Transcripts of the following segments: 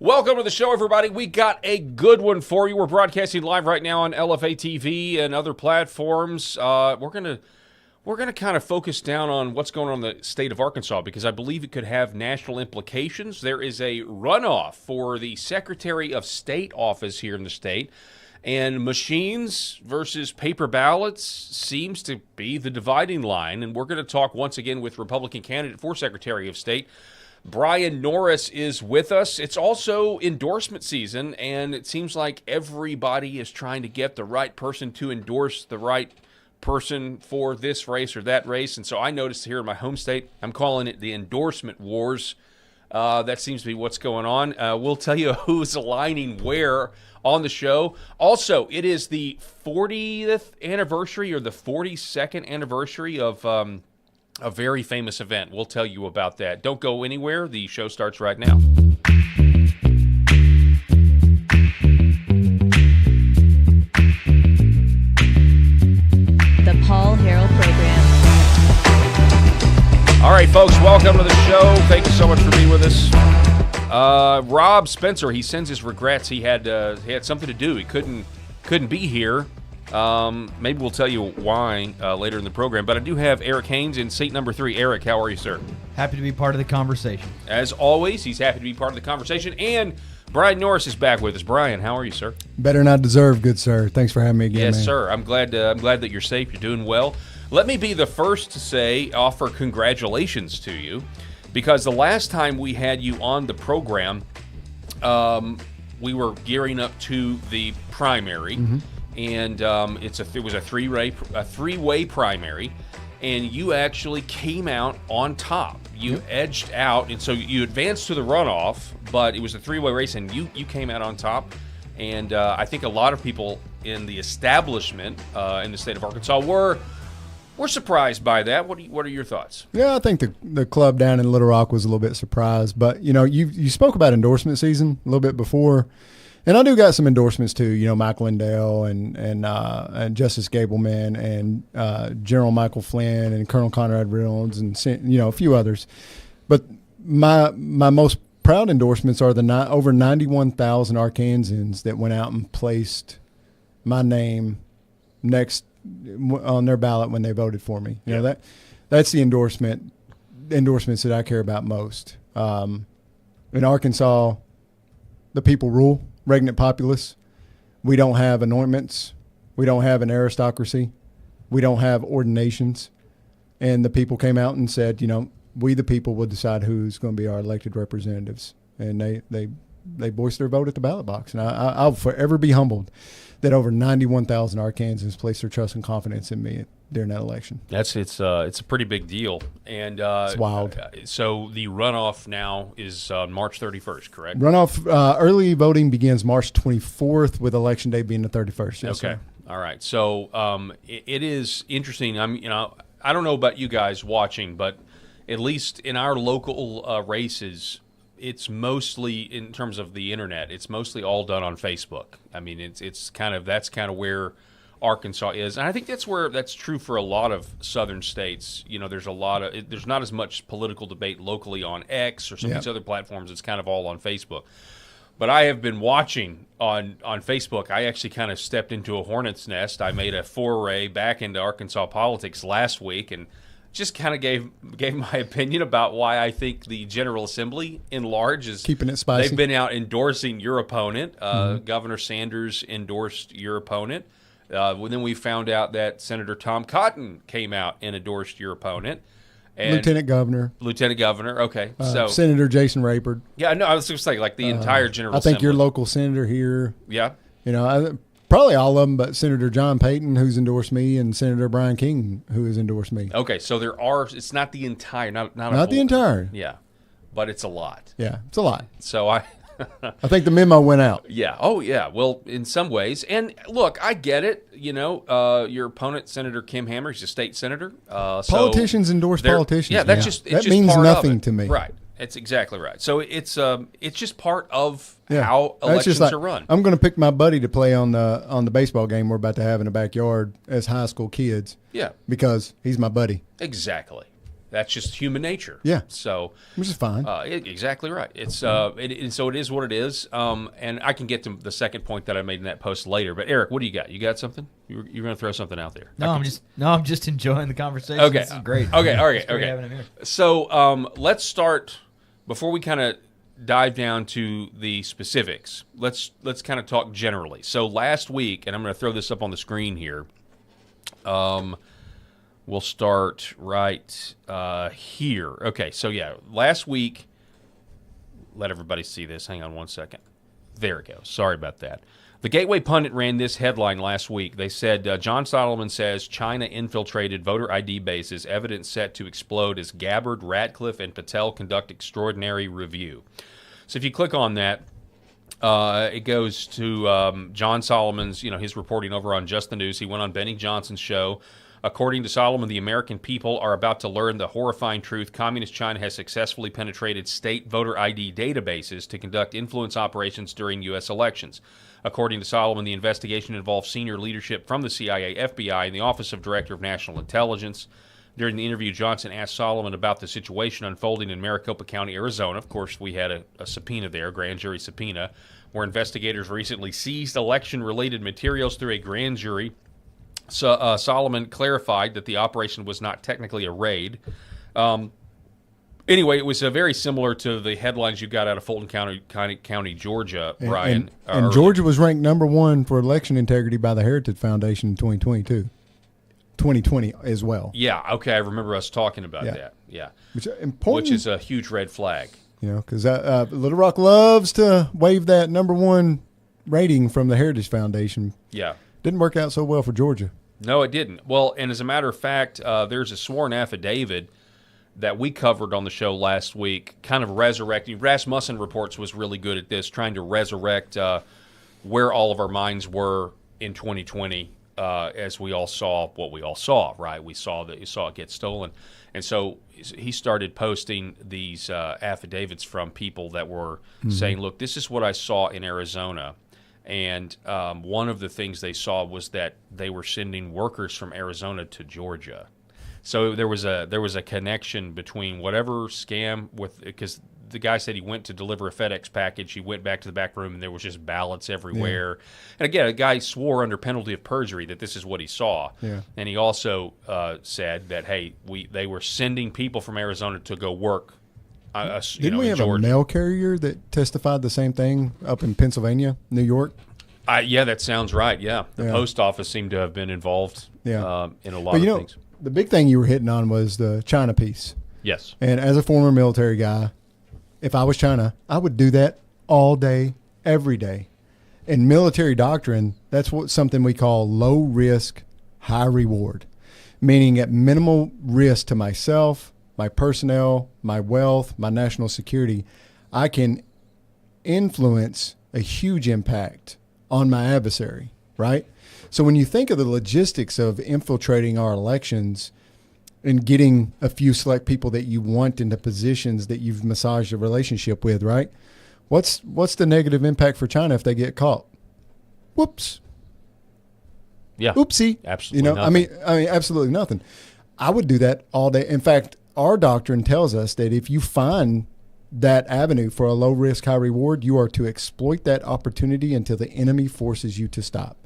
Welcome to the show, everybody. We got a good one for you. We're broadcasting live right now on LFA TV and other platforms. We're gonna kind of focus down on what's going on in the state of Arkansas because I believe it could have national implications. There is a runoff for the Secretary of State office here in the state, and machines versus paper ballots seems to be the dividing line. And we're going to talk once again with Republican candidate for Secretary of State. Bryan Norris is with us. It's also endorsement season, and it seems like everybody is trying to get the right person to endorse the right person for this race or that race. And so I noticed here in my home state, I'm calling it the endorsement wars. That seems to be what's going on. We'll tell you who's aligning where on the show. Also, it is the 40th anniversary or the 42nd anniversary of a very famous event. We'll tell you about that. Don't go anywhere. The show starts right now. The Paul Harrell Program. All right, folks, welcome to the show. Thank you so much for being with us. Rob Spencer, he sends his regrets. He had something to do. He couldn't be here. Maybe we'll tell you why later in the program. But I do have Eric Haynes in seat number 3. Eric, how are you, sir? Happy to be part of the conversation. As always, he's happy to be part of the conversation. And Bryan Norris is back with us. Bryan, how are you, sir? Better not deserve, good sir. Thanks for having me again, Yes, man. sir. I'm glad that you're safe. You're doing well. Let me be the first to offer congratulations to you, because the last time we had you on the program, we were gearing up to the primary. Mm-hmm. And it was a three-way primary, and you actually came out on top. You edged out, and so you advanced to the runoff, but it was a three-way race, and you came out on top. And I think a lot of people in the establishment in the state of Arkansas were surprised by that. What are your thoughts? Yeah, I think the club down in Little Rock was a little bit surprised, but you spoke about endorsement season a little bit before. And I do got some endorsements too, Mike Lindell and Justice Gableman and General Michael Flynn and Colonel Conrad Reynolds and a few others. But my most proud endorsements are the over 91,000 Arkansans that went out and placed my name next on their ballot when they voted for me. That's the endorsements that I care about most. In Arkansas, the people rule. Regnant populace. We don't have anointments. We don't have an aristocracy. We don't have ordinations. And the people came out and said, we the people will decide who's going to be our elected representatives. And they voiced their vote at the ballot box. And I'll forever be humbled that over 91,000 Arkansans placed their trust and confidence in me during that election. It's a pretty big deal, and it's wild. So the runoff now is March 31st, correct? Runoff early voting begins March 24th, with election day being the 31st. Yes, okay, sir. All right. So it is interesting. I don't know about you guys watching, but at least in our local races, it's mostly, in terms of the internet, it's mostly all done on Facebook. I mean, that's kind of where Arkansas is, and I think that's true for a lot of southern states. There's not as much political debate locally on X or some of these other platforms. It's kind of all on Facebook. But I have been watching on Facebook. I actually kind of stepped into a hornet's nest. I made a foray back into Arkansas politics last week, and just kind of gave my opinion about why I think the General Assembly in large is keeping it spicy. They've been out endorsing your opponent. Governor Sanders endorsed your opponent. Then we found out that Senator Tom Cotton came out and endorsed your opponent. And Lieutenant Governor. Okay. So Senator Jason Rayford. Yeah, no, I was just saying, like the entire General Assembly. I think your local senator here. Yeah. Probably all of them, but Senator John Payton, who's endorsed me, and Senator Brian King, who has endorsed me. Okay, so it's not the entire, not the entire. Yeah, but it's a lot. Yeah, it's a lot. So I think the memo went out. Yeah. Oh, yeah. Well, in some ways. And look, I get it. Your opponent, Senator Kim Hammer, he's a state senator. Politicians endorse politicians. Yeah, that means nothing to me. Right. That's exactly right. So it's just part of how elections are run. I'm going to pick my buddy to play on the baseball game we're about to have in the backyard as high school kids. Yeah. Because he's my buddy. Exactly. That's just human nature. Yeah. So, which is fine. Exactly right. It's so it is what it is. And I can get to the second point that I made in that post later. But Eric, what do you got? You got something? You're going to throw something out there? I'm just enjoying the conversation. Okay. This is great. Okay. All right. It's great Okay. having him here. So let's start before we kind of dive down to the specifics. Let's kind of talk generally. So last week, and I'm going to throw this up on the screen here. We'll start right here. Okay, so yeah, last week, let everybody see this. Hang on one second. There it goes. Sorry about that. The Gateway Pundit ran this headline last week. They said, John Solomon says China infiltrated voter ID bases, evidence set to explode as Gabbard, Ratcliffe, and Patel conduct extraordinary review. So if you click on that, it goes to John Solomon's, his reporting over on Just the News. He went on Benny Johnson's show. According to Solomon, the American people are about to learn the horrifying truth. Communist China has successfully penetrated state voter ID databases to conduct influence operations during U.S. elections. According to Solomon, the investigation involved senior leadership from the CIA, FBI, and the Office of Director of National Intelligence. During the interview, Johnson asked Solomon about the situation unfolding in Maricopa County, Arizona. Of course, we had a subpoena there, grand jury subpoena, where investigators recently seized election-related materials through a grand jury. So, Solomon clarified that the operation was not technically a raid. Anyway, it was very similar to the headlines you got out of Fulton County, Georgia, Brian. And Georgia was ranked number 1 for election integrity by the Heritage Foundation in 2020 as well. Yeah, okay, I remember us talking about that. Yeah, which is a huge red flag. Because Little Rock loves to wave that number 1 rating from the Heritage Foundation. Yeah. Didn't work out so well for Georgia. No, it didn't. Well, and as a matter of fact, there's a sworn affidavit that we covered on the show last week, kind of resurrecting. Rasmussen Reports was really good at this, trying to resurrect where all of our minds were in 2020 as we all saw what we all saw, right? We saw it get stolen. And so he started posting these affidavits from people that were saying, look, this is what I saw in Arizona. And one of the things they saw was that they were sending workers from Arizona to Georgia. So there was a connection between whatever scam because the guy said he went to deliver a FedEx package. He went back to the back room and there was just ballots everywhere. Yeah. And again, a guy swore under penalty of perjury that this is what he saw. Yeah. And he also said that they were sending people from Arizona to go work. Didn't we have a mail carrier that testified the same thing up in Pennsylvania, New York? Yeah, that sounds right. Yeah, the post office seemed to have been involved in a lot of things. The big thing you were hitting on was the China piece. Yes. And as a former military guy, if I was China, I would do that all day, every day. In military doctrine, that's something we call low risk, high reward, meaning at minimal risk to myself, my personnel, my wealth, my national security, I can influence a huge impact on my adversary, right? So when you think of the logistics of infiltrating our elections and getting a few select people that you want into positions that you've massaged a relationship with, right? What's the negative impact for China if they get caught? Whoops. Yeah. Oopsie. Absolutely nothing. I mean, absolutely nothing. I would do that all day. In fact, our doctrine tells us that if you find that avenue for a low risk, high reward, you are to exploit that opportunity until the enemy forces you to stop.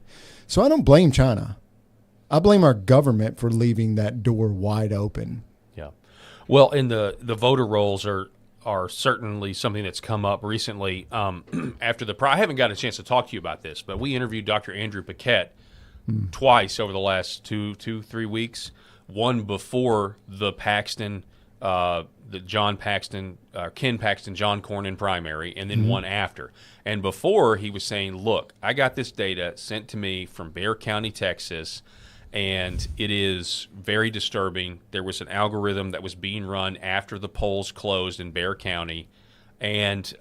So I don't blame China. I blame our government for leaving that door wide open. Yeah. Well, and the voter rolls are certainly something that's come up recently. After I haven't got a chance to talk to you about this, but we interviewed Dr. Andrew Paquette twice over the last 3 weeks. One before the Paxton, the Ken Paxton, John Cornyn primary, and then one after. And before, he was saying, look, I got this data sent to me from Bexar County, Texas, and it is very disturbing. There was an algorithm that was being run after the polls closed in Bexar County, and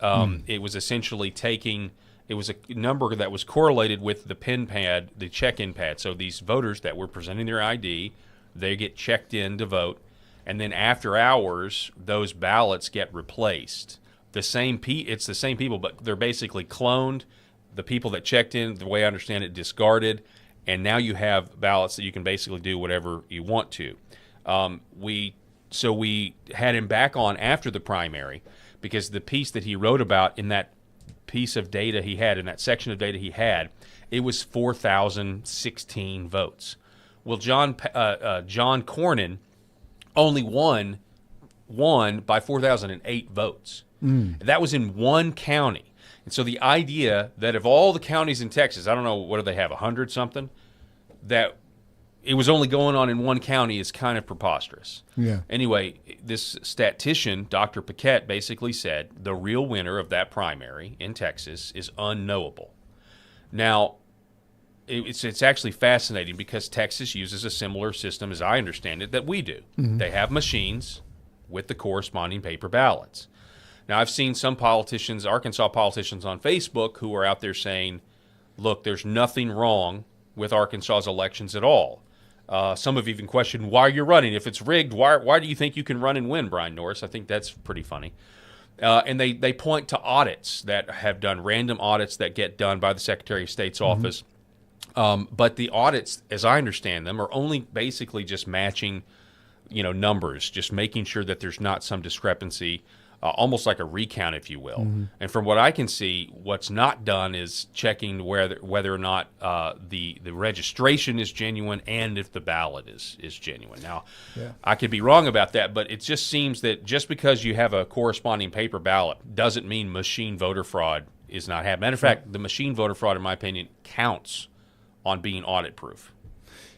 it was essentially it was a number that was correlated with the PIN pad, the check-in pad. So these voters that were presenting their ID, they get checked in to vote, and then after hours, those ballots get replaced. It's the same people, but they're basically cloned. The people that checked in, the way I understand it, discarded, and now you have ballots that you can basically do whatever you want to. We so we had him back on after the primary because the piece that he wrote about in that piece of data he had, in that section of data he had, it was 4,016 votes. Well, John Cornyn only won by 4,008 votes. That was in one county. And so the idea that of all the counties in Texas, I don't know, what do they have, 100 something, that it was only going on in one county is kind of preposterous. Yeah. Anyway, this statistician, Dr. Paquette, basically said the real winner of that primary in Texas is unknowable. Now, it's actually fascinating because Texas uses a similar system, as I understand it, that we do. They have machines with the corresponding paper ballots. Now, I've seen some politicians, Arkansas politicians on Facebook, who are out there saying, look, there's nothing wrong with Arkansas's elections at all. Some have even questioned why you're running. If it's rigged, why do you think you can run and win, Bryan Norris? I think that's pretty funny. And they point to audits that have done, random audits that get done by the Secretary of State's office. But the audits, as I understand them, are only basically just matching, numbers, just making sure that there's not some discrepancy, almost like a recount, if you will. And from what I can see, what's not done is checking whether or not the registration is genuine and if the ballot is genuine. Now, I could be wrong about that, but it just seems that just because you have a corresponding paper ballot doesn't mean machine voter fraud is not happening. Matter of fact, the machine voter fraud, in my opinion, counts on being audit-proof.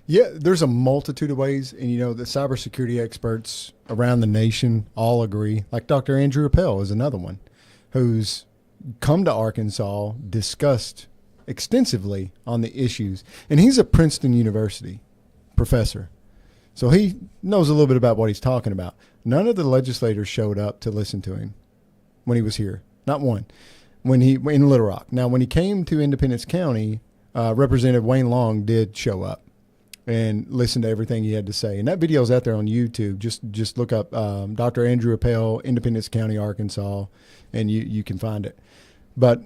Yeah, there's a multitude of ways, and the cybersecurity experts around the nation all agree. Like Dr. Andrew Appel is another one who's come to Arkansas, discussed extensively on the issues, and he's a Princeton University professor, so he knows a little bit about what he's talking about. None of the legislators showed up to listen to him when he was here, not one. In Little Rock. Now, when he came to Independence County, Representative Wayne Long did show up and listen to everything he had to say. And that video is out there on YouTube. Just look up Dr. Andrew Appel, Independence County, Arkansas, and you can find it. But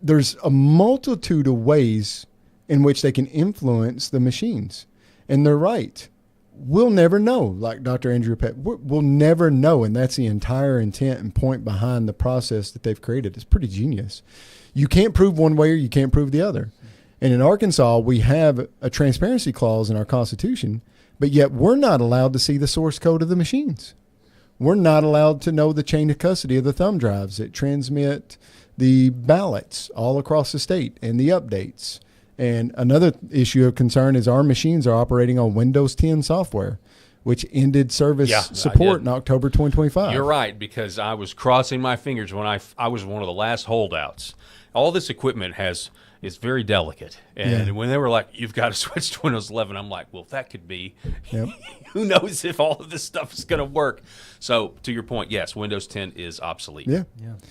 there's a multitude of ways in which they can influence the machines. And they're right. We'll never know, like Dr. Andrew Appel. We'll never know, and that's the entire intent and point behind the process that they've created. It's pretty genius. You can't prove one way or you can't prove the other. And in Arkansas, we have a transparency clause in our Constitution, but yet we're not allowed to see the source code of the machines. We're not allowed to know the chain of custody of the thumb drives that transmit the ballots all across the state and the updates. And another issue of concern is our machines are operating on Windows 10 software, which ended service support in October 2025. You're right, because I was crossing my fingers when I was one of the last holdouts. All this equipment is very delicate. And when they were like, you've got to switch to Windows 11, I'm like, well, that could be. Yep. Who knows if all of this stuff is going to work? So to your point, yes, Windows 10 is obsolete. Yeah.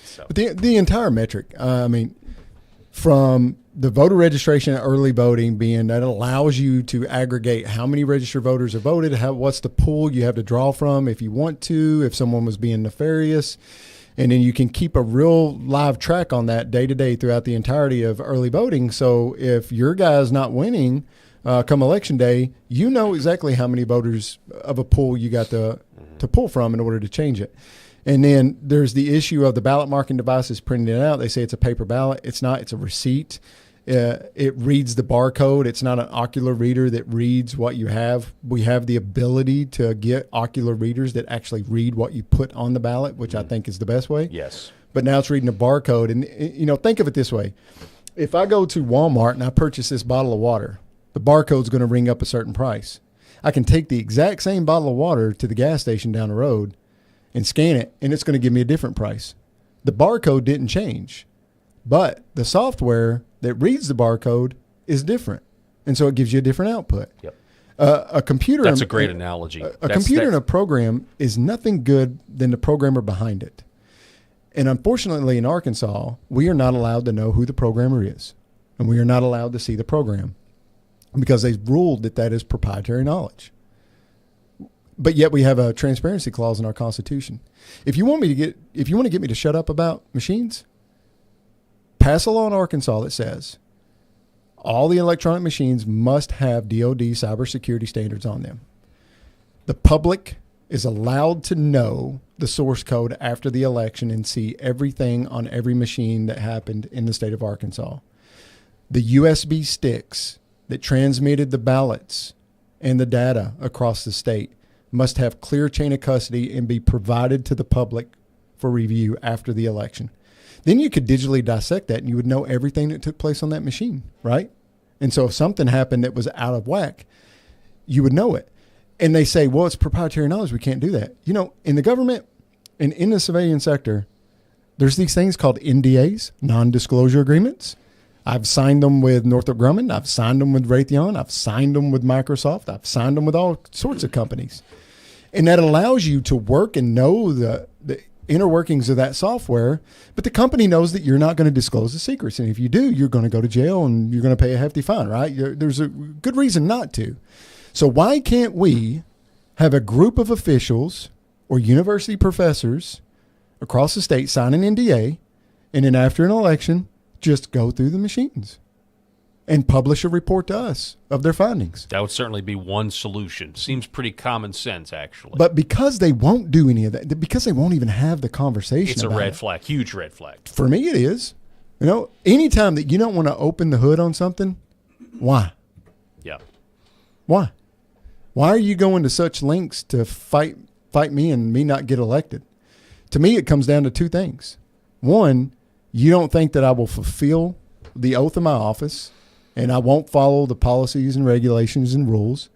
So. But the entire metric, from the voter registration and early voting being that allows you to aggregate how many registered voters have voted, what's the pool you have to draw from if you want to, if someone was being nefarious. And then you can keep a real live track on that day to day throughout the entirety of early voting. So if your guy's not winning come election day, you know exactly how many voters of a pool you got to pull from in order to change it. And then there's the issue of the ballot marking devices printing it out. They say it's a paper ballot. It's not. It's a receipt. It reads the barcode. It's not an ocular reader that reads what you have. We have the ability to get ocular readers that actually read what you put on the ballot, which I think is the best way. Yes. But now it's reading a barcode. And, think of it this way. If I go to Walmart and I purchase this bottle of water, the barcode's going to ring up a certain price. I can take the exact same bottle of water to the gas station down the road and scan it, and it's going to give me a different price. The barcode didn't change, but the software that reads the barcode is different, and so it gives you a different output. Yep. A computer. That's a great analogy. A computer and a program is nothing good than the programmer behind it. And unfortunately, in Arkansas, we are not allowed to know who the programmer is, and we are not allowed to see the program because they've ruled that is proprietary knowledge. But yet we have a transparency clause in our Constitution. If you want to get me to shut up about machines, pass a law in Arkansas that says all the electronic machines must have DoD cybersecurity standards on them. The public is allowed to know the source code after the election and see everything on every machine that happened in the state of Arkansas. The USB sticks that transmitted the ballots and the data across the state must have clear chain of custody and be provided to the public for review after the election. Then you could digitally dissect that and you would know everything that took place on that machine, right? And so if something happened that was out of whack, you would know it. And they say, well, it's proprietary knowledge. We can't do that. You know, in the government and in the civilian sector, there's these things called NDAs, non-disclosure agreements. I've signed them with Northrop Grumman. I've signed them with Raytheon. I've signed them with Microsoft. I've signed them with all sorts of companies. And that allows you to work and know the inner workings of that software, but the company knows that you're not going to disclose the secrets. And if you do, you're going to go to jail and you're going to pay a hefty fine, right? There's a good reason not to. So why can't we have a group of officials or university professors across the state sign an NDA and then after an election, just go through the machines and publish a report to us of their findings? That would certainly be one solution. Seems pretty common sense, actually. But because they won't do any of that, because they won't even have the conversation it's a about red flag, huge red flag. For me, it is. You know, anytime that you don't want to open the hood on something, why? Yeah. Why? Why are you going to such lengths to fight me and me not get elected? To me, it comes down to two things. One, you don't think that I will fulfill the oath of my office and I won't follow the policies and regulations and rules.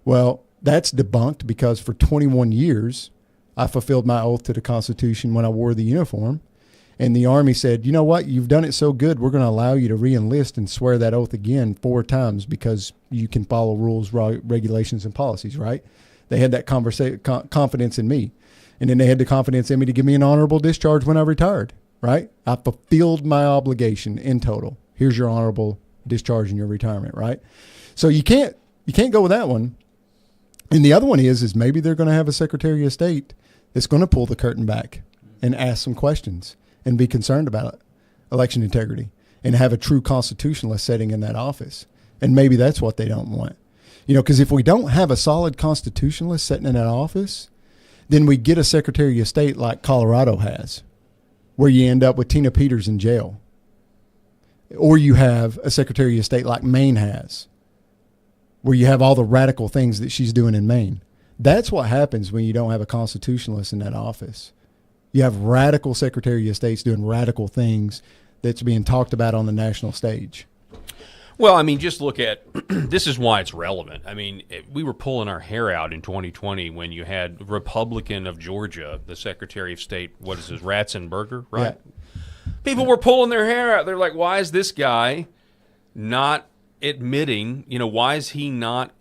Well, that's debunked because for 21 years, I fulfilled my oath to the Constitution when I wore the uniform. And the Army said, you know what, you've done it so good, we're going to allow you to re-enlist and swear that oath again 4 times because you can follow rules, regulations, and policies, right? They had that confidence in me. And then they had the confidence in me to give me an honorable discharge when I retired, right? I fulfilled my obligation in total. Here's your honorable discharge in your retirement, right? So you can't go with that one. And the other one is maybe they're going to have a Secretary of State that's going to pull the curtain back and ask some questions and be concerned about election integrity and have a true constitutionalist sitting in that office. And maybe that's what they don't want. You know, because if we don't have a solid constitutionalist sitting in that office, then we get a Secretary of State like Colorado has, where you end up with Tina Peters in jail. Or you have a Secretary of State like Maine has, where you have all the radical things that she's doing in Maine. That's what happens when you don't have a constitutionalist in that office. You have radical Secretary of States doing radical things that's being talked about on the national stage. Well, I mean, just look at this is why it's relevant. I mean, we were pulling our hair out in 2020 when you had Republican of Georgia, the Secretary of State, what is his, Ratzenberger, right? Yeah. People were pulling their hair out. They're like, why is this guy not admitting, you know, why is he not,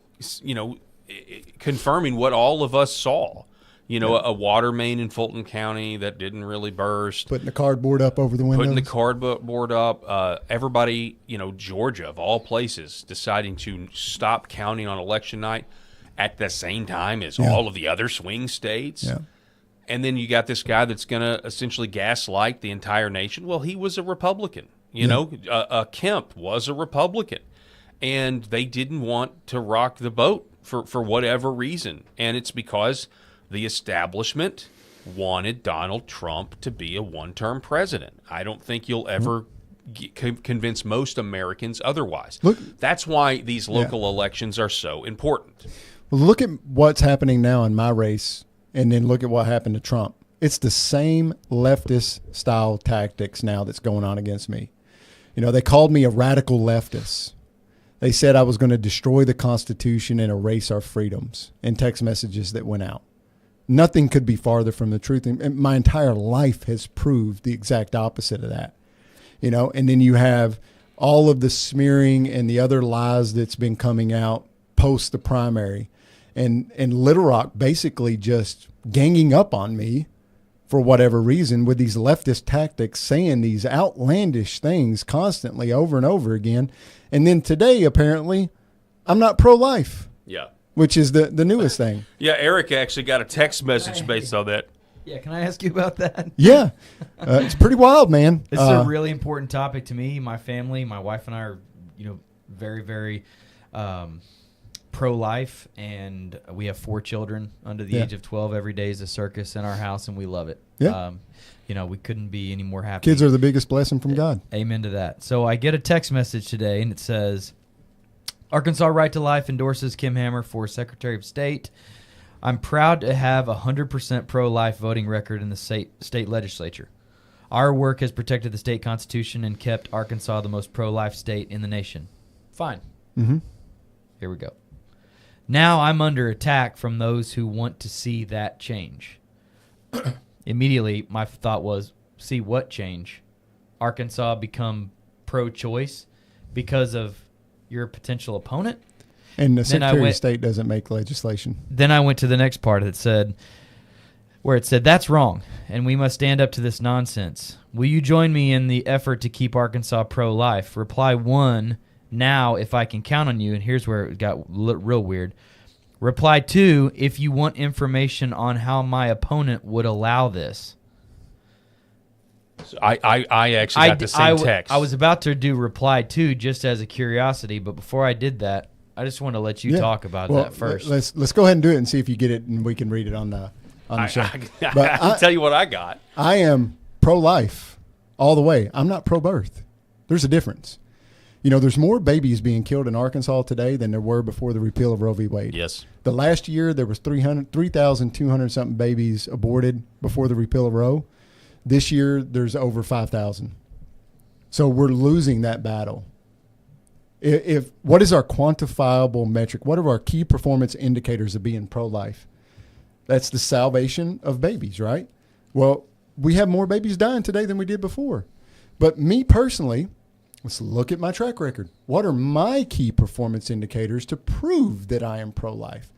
you know, confirming what all of us saw? You know, a water main in Fulton County that didn't really burst. Putting the cardboard up over the windows. Putting the cardboard up. Everybody, you know, Georgia, of all places, deciding to stop counting on election night at the same time as all of the other swing states. Yeah. And then you got this guy that's going to essentially gaslight the entire nation. Well, he was a Republican. You know, Kemp was a Republican. And they didn't want to rock the boat for whatever reason. And it's because the establishment wanted Donald Trump to be a one-term president. I don't think you'll ever convince most Americans otherwise. Look, that's why these local elections are so important. Well, look at what's happening now in my race, and then look at what happened to Trump. It's the same leftist-style tactics now that's going on against me. You know, they called me a radical leftist. They said I was going to destroy the Constitution and erase our freedoms in text messages that went out. Nothing could be farther from the truth. And my entire life has proved the exact opposite of that. You know, and then you have all of the smearing and the other lies that's been coming out post the primary. And Little Rock basically just ganging up on me for whatever reason with these leftist tactics, saying these outlandish things constantly over and over again. And then today, apparently, I'm not pro-life. Yeah. Which is the newest thing. Yeah, Eric actually got a text message based on that. Yeah, can I ask you about that? Yeah. It's pretty wild, man. This is a really important topic to me. My family, my wife and I are, you know, very, very pro-life, and we have 4 children under the age of 12. Every day is a circus in our house, and we love it. Yeah. We couldn't be any more happy. Kids are the biggest blessing from God. Amen to that. So I get a text message today, and it says, Arkansas Right to Life endorses Kim Hammer for Secretary of State. I'm proud to have a 100% pro-life voting record in the state legislature. Our work has protected the state constitution and kept Arkansas the most pro-life state in the nation. Fine. Mm-hmm. Here we go. Now I'm under attack from those who want to see that change. Immediately, my thought was, see what change? Arkansas become pro-choice because of your potential opponent? And the Secretary of State doesn't make legislation. Then I went to the next part that said, where it said, that's wrong, and we must stand up to this nonsense. Will you join me in the effort to keep Arkansas pro-life? Reply 1, now, if I can count on you, and here's where it got real weird. Reply 2, if you want information on how my opponent would allow this. So I actually got the same text. I was about to do reply 2 just as a curiosity, but before I did that, I just want to let you talk about that first. Let's go ahead and do it and see if you get it, and we can read it on the show. But I can tell you what I got. I am pro-life all the way. I'm not pro-birth. There's a difference. There's more babies being killed in Arkansas today than there were before the repeal of Roe v. Wade. Yes. The last year, there was 3,200-something babies aborted before the repeal of Roe. This year, there's over 5,000. So we're losing that battle. If what is our quantifiable metric? What are our key performance indicators of being pro-life? That's the salvation of babies, right? Well, we have more babies dying today than we did before. But me personally, let's look at my track record. What are my key performance indicators to prove that I am pro-life?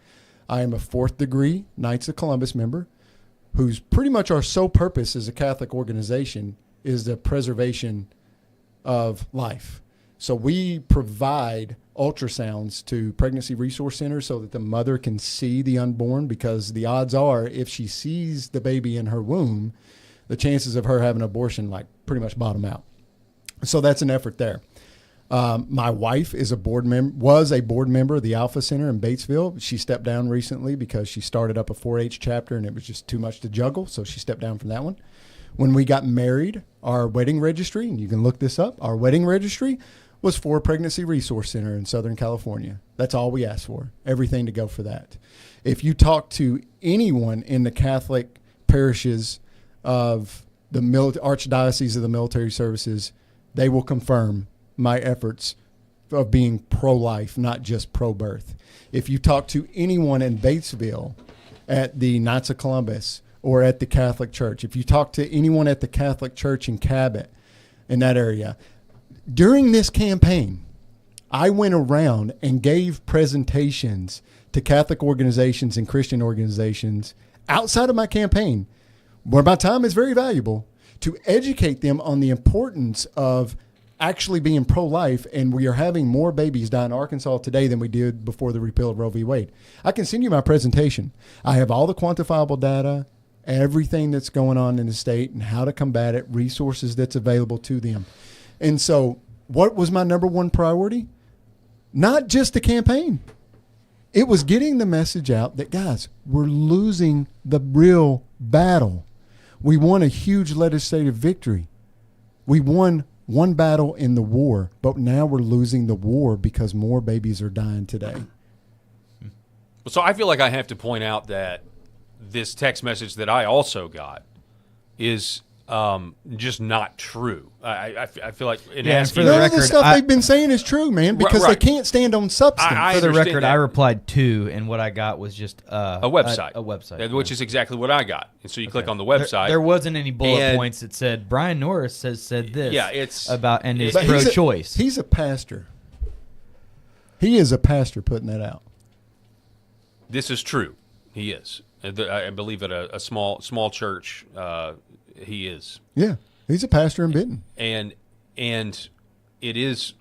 I am a 4th degree Knights of Columbus member whose pretty much our sole purpose as a Catholic organization is the preservation of life. So we provide ultrasounds to pregnancy resource centers so that the mother can see the unborn, because the odds are if she sees the baby in her womb, the chances of her having an abortion pretty much bottom out. So that's an effort there. My wife is was a board member of the Alpha Center in Batesville. She stepped down recently because she started up a 4-H chapter and it was just too much to juggle, so she stepped down from that one. When we got married, our wedding registry, and you can look this up, our wedding registry was for a pregnancy resource center in Southern California. That's all we asked for, everything to go for that. If you talk to anyone in the Catholic parishes of the Archdiocese of the Military Services, they will confirm my efforts of being pro-life, not just pro-birth. If you talk to anyone in Batesville at the Knights of Columbus or at the Catholic Church, if you talk to anyone at the Catholic Church in Cabot, in that area, during this campaign, I went around and gave presentations to Catholic organizations and Christian organizations outside of my campaign, where my time is very valuable, to educate them on the importance of actually being pro-life, and we are having more babies die in Arkansas today than we did before the repeal of Roe v. Wade. I can send you my presentation. I have all the quantifiable data, everything that's going on in the state and how to combat it, resources that's available to them. And so what was my number one priority? Not just the campaign. It was getting the message out that, guys, we're losing the real battle. We won a huge legislative victory. We won one battle in the war, but now we're losing the war because more babies are dying today. So I feel like I have to point out that this text message that I also got is just not true. I feel like for the None record, of the stuff they've been saying is true, man, because Right. they can't stand on substance. I for the understand record, that. I replied 2, and what I got was just A website. A website. Which is exactly what I got. And so you click on the website. There wasn't any bullet And- points that said Bryan Norris has said this. Yeah, it's about and is But pro-choice. He's a pastor. He is a pastor putting that out. This is true. He is. I believe at a small church, he is. Yeah, he's a pastor in Benton. And it is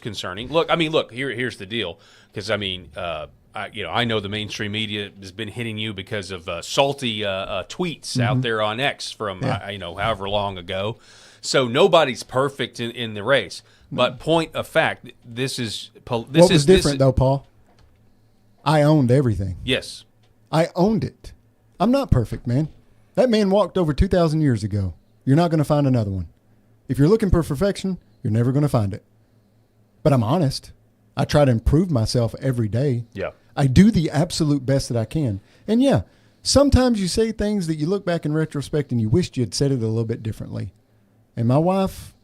concerning. Look, here's the deal, because I know the mainstream media has been hitting you because of salty tweets out there on X from however long ago. So nobody's perfect in the race. But point of fact, this is What was different though, Paul? I owned everything. Yes. I owned it. I'm not perfect, man. That man walked over 2,000 years ago. You're not going to find another one. If you're looking for perfection, you're never going to find it. But I'm honest. I try to improve myself every day. Yeah. I do the absolute best that I can. And yeah, sometimes you say things that you look back in retrospect and you wished you had said it a little bit differently. And my wife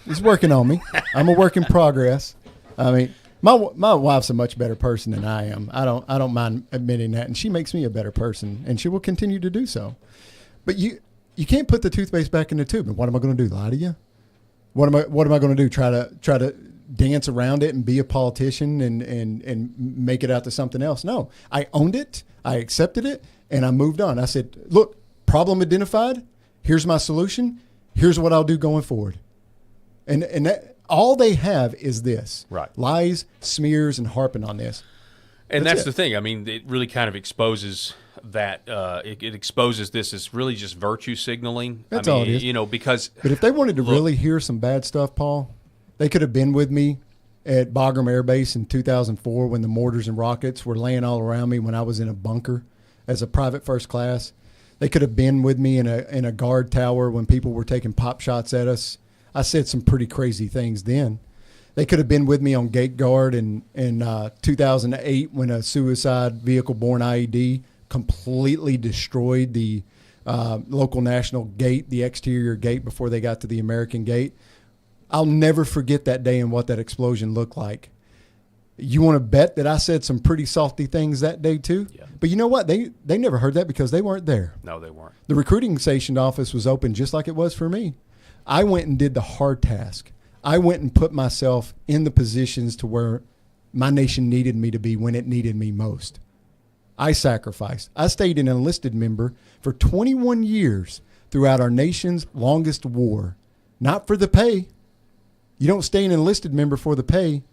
is working on me. I'm a work in progress. I mean, my wife's a much better person than I am. I don't mind admitting that, and she makes me a better person, and she will continue to do so. But you can't put the toothpaste back in the tube. And what am I going to do? Lie to you? What am I going to do? Try to dance around it and be a politician and make it out to something else? No, I owned it. I accepted it, and I moved on. I said, look, problem identified. Here's my solution. Here's what I'll do going forward. And that, all they have is this. Right. Lies, smears, and harping on this. And that's the thing. I mean, it really kind of exposes that. It exposes this as really just virtue signaling. That's I mean, all it is. You know, because. But if they wanted to really hear some bad stuff, Paul, they could have been with me at Bagram Air Base in 2004 when the mortars and rockets were laying all around me when I was in a bunker as a private first class. They could have been with me in a guard tower when people were taking pop shots at us. I said some pretty crazy things then. They could have been with me on gate guard in 2008 when a suicide vehicle-borne IED completely destroyed the local national gate, the exterior gate before they got to the American gate. I'll never forget that day and what that explosion looked like. You want to bet that I said some pretty salty things that day too? Yeah. But you know what? They never heard that because they weren't there. No, they weren't. The recruiting station office was open just like it was for me. I went and did the hard task. I went and put myself in the positions to where my nation needed me to be when it needed me most. I sacrificed. I stayed an enlisted member for 21 years throughout our nation's longest war. Not for the pay. You don't stay an enlisted member for the pay.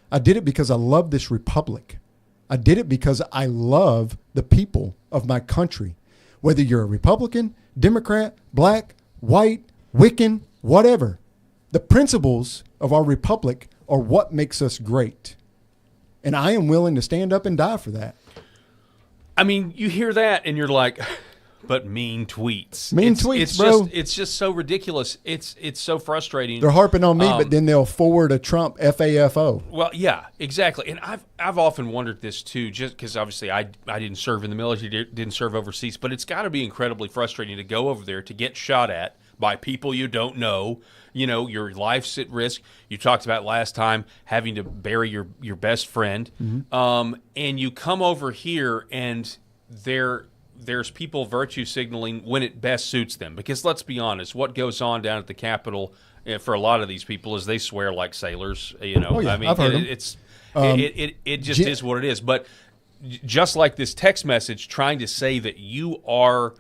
I did it because I love this republic. I did it because I love the people of my country. Whether you're a Republican, Democrat, black, white, Wiccan, whatever. The principles of our republic are what makes us great. And I am willing to stand up and die for that. I mean, you hear that and you're like, but mean tweets. Tweets, bro. It's just so ridiculous. It's so frustrating. They're harping on me, but then they'll forward a Trump FAFO. Well, yeah, exactly. And I've often wondered this too, just because obviously I didn't serve in the military, didn't serve overseas, but it's got to be incredibly frustrating to go over there to get shot at by people you don't know. You know, your life's at risk. You talked about last time having to bury your best friend. Mm-hmm. And you come over here and there's people virtue signaling when it best suits them. Because let's be honest, what goes on down at the Capitol for a lot of these people is they swear like sailors. You know, oh, yeah, I mean, I've heard it just is what it is. But just like this text message trying to say that you are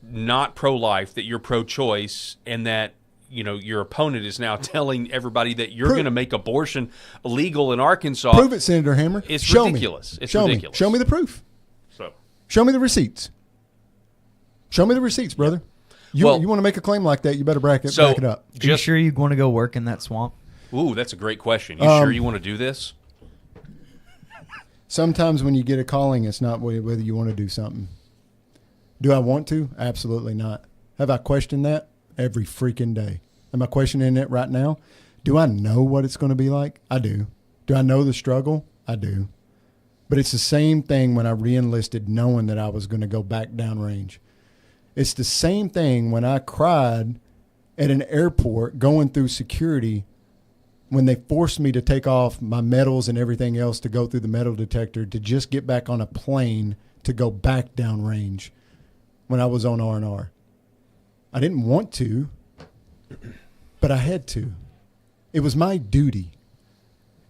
not pro-life, that you're pro-choice, and that your opponent is now telling everybody that you're going to make abortion illegal in Arkansas. Prove it, Senator Hammer. It's Show ridiculous. Me. It's Show ridiculous. Me. Show me the proof. So, show me the receipts. Show me the receipts, brother. You want to make a claim like that, you better back it up. Are you sure you want to go work in that swamp? Ooh, that's a great question. You sure you want to do this? Sometimes when you get a calling, it's not whether you want to do something. Do I want to? Absolutely not. Have I questioned that? Every freaking day. Am I questioning it right now? Do I know what it's going to be like? I do. Do I know the struggle? I do. But it's the same thing when I re-enlisted knowing that I was going to go back downrange. It's the same thing when I cried at an airport going through security when they forced me to take off my medals and everything else to go through the metal detector to just get back on a plane to go back downrange when I was on R&R. I didn't want to, but I had to. It was my duty.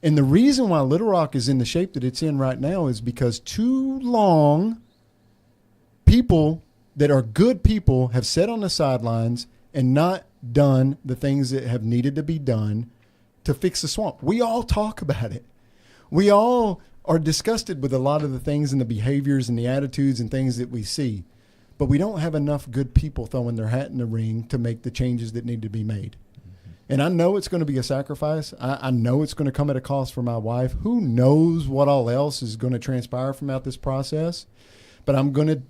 And the reason why Little Rock is in the shape that it's in right now is because too long people that are good people have sat on the sidelines and not done the things that have needed to be done to fix the swamp. We all talk about it. We all are disgusted with a lot of the things and the behaviors and the attitudes and things that we see. But we don't have enough good people throwing their hat in the ring to make the changes that need to be made. And I know it's going to be a sacrifice. I know it's going to come at a cost for my wife. Who knows what all else is going to transpire from out this process? But I'm going to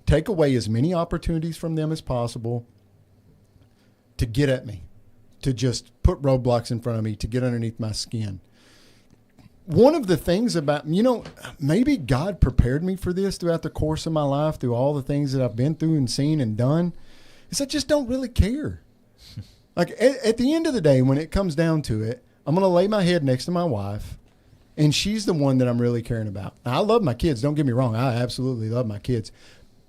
take away as many opportunities from them as possible to get at me, to just put roadblocks in front of me, to get underneath my skin. One of the things about, maybe God prepared me for this throughout the course of my life, through all the things that I've been through and seen and done, is I just don't really care. Like, at the end of the day, when it comes down to it, I'm going to lay my head next to my wife, and she's the one that I'm really caring about. Now, I love my kids. Don't get me wrong. I absolutely love my kids.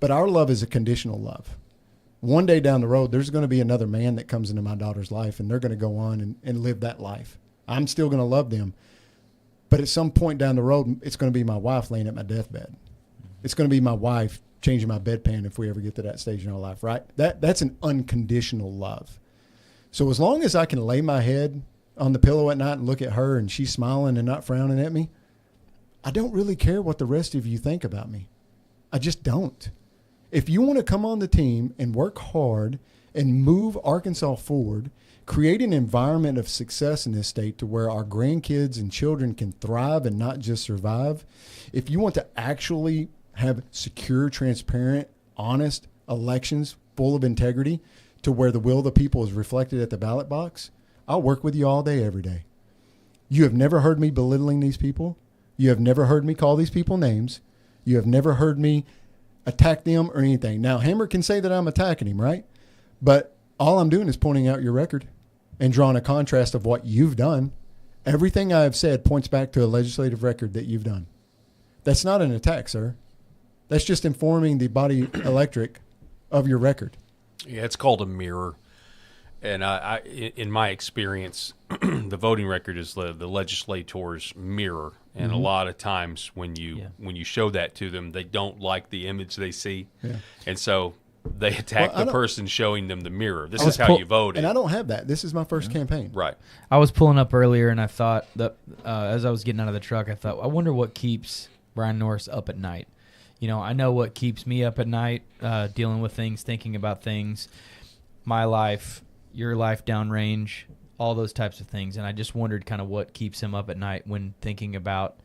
But our love is a conditional love. One day down the road, there's going to be another man that comes into my daughter's life, and they're going to go on and live that life. I'm still going to love them. But at some point down the road, it's going to be my wife laying at my deathbed. It's going to be my wife changing my bedpan if we ever get to that stage in our life, right? That's an unconditional love. So as long as I can lay my head on the pillow at night and look at her and she's smiling and not frowning at me, I don't really care what the rest of you think about me. I just don't. If you want to come on the team and work hard and move Arkansas forward, create an environment of success in this state to where our grandkids and children can thrive and not just survive, if you want to actually have secure, transparent, honest elections full of integrity to where the will of the people is reflected at the ballot box, I'll work with you all day, every day. You have never heard me belittling these people. You have never heard me call these people names. You have never heard me attack them or anything. Now, Hammer can say that I'm attacking him, right? But all I'm doing is pointing out your record and drawing a contrast of what you've done. Everything I have said points back to a legislative record that you've done. That's not an attack, sir. That's just informing the body electric of your record. Yeah, it's called a mirror. And in my experience, the voting record is the legislator's mirror. And a lot of times when you show that to them, they don't like the image they see. Yeah. And so they attack the person showing them the mirror. This is how you voted. And I don't have that. This is my first campaign. Right. I was pulling up earlier, and I thought that as I was getting out of the truck, I thought, I wonder what keeps Bryan Norris up at night. I know what keeps me up at night, dealing with things, thinking about things, my life, your life downrange, all those types of things. And I just wondered kind of what keeps him up at night when thinking about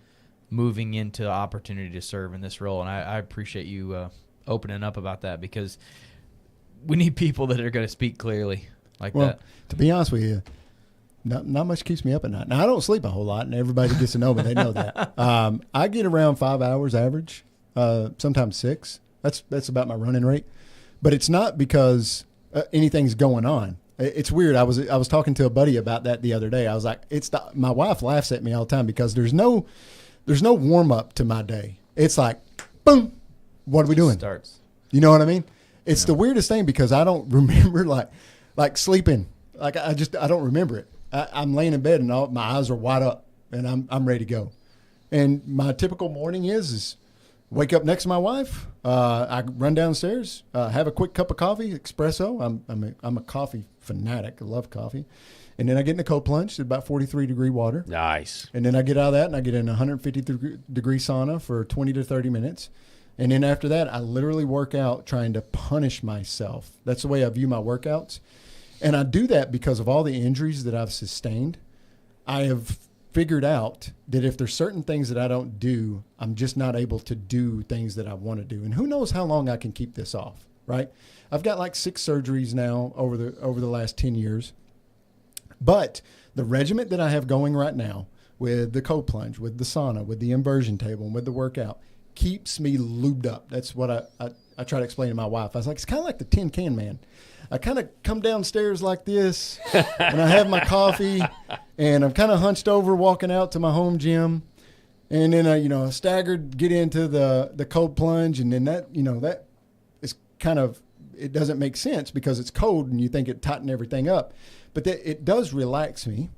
moving into opportunity to serve in this role. And I appreciate you opening up about that, because we need people that are going to speak clearly like that. To be honest with you, not much keeps me up at night. Now, I don't sleep a whole lot, and everybody gets to know me. They know that. I get around 5 hours average, sometimes 6. That's about my running rate. But it's not because anything's going on. It's weird. I was talking to a buddy about that the other day. I was like, my wife laughs at me all the time because there's no warm up to my day. It's like, boom, what are we doing? Starts. You know what I mean? It's the weirdest thing because I don't remember like sleeping. Like I don't remember it. I'm laying in bed and my eyes are wide up and I'm ready to go. And my typical morning is wake up next to my wife. I run downstairs, have a quick cup of coffee, espresso. I'm a coffee fanatic. I love coffee. And then I get in a cold plunge at about 43-degree water. Nice. And then I get out of that and I get in a 150-degree sauna for 20 to 30 minutes. And then after that, I literally work out trying to punish myself. That's the way I view my workouts. And I do that because of all the injuries that I've sustained. I have figured out that if there's certain things that I don't do, I'm just not able to do things that I want to do. And who knows how long I can keep this off, right? I've got like 6 surgeries now over the last 10 years. But the regimen that I have going right now with the cold plunge, with the sauna, with the inversion table, and with the workout keeps me lubed up. That's what I try to explain to my wife. I was like, it's kind of like the Tin Can Man. I kind of come downstairs like this, and I have my coffee, and I'm kind of hunched over walking out to my home gym, and then I staggered, get into the cold plunge, and then that is kind of, it doesn't make sense because it's cold and you think it tighten everything up, but it does relax me.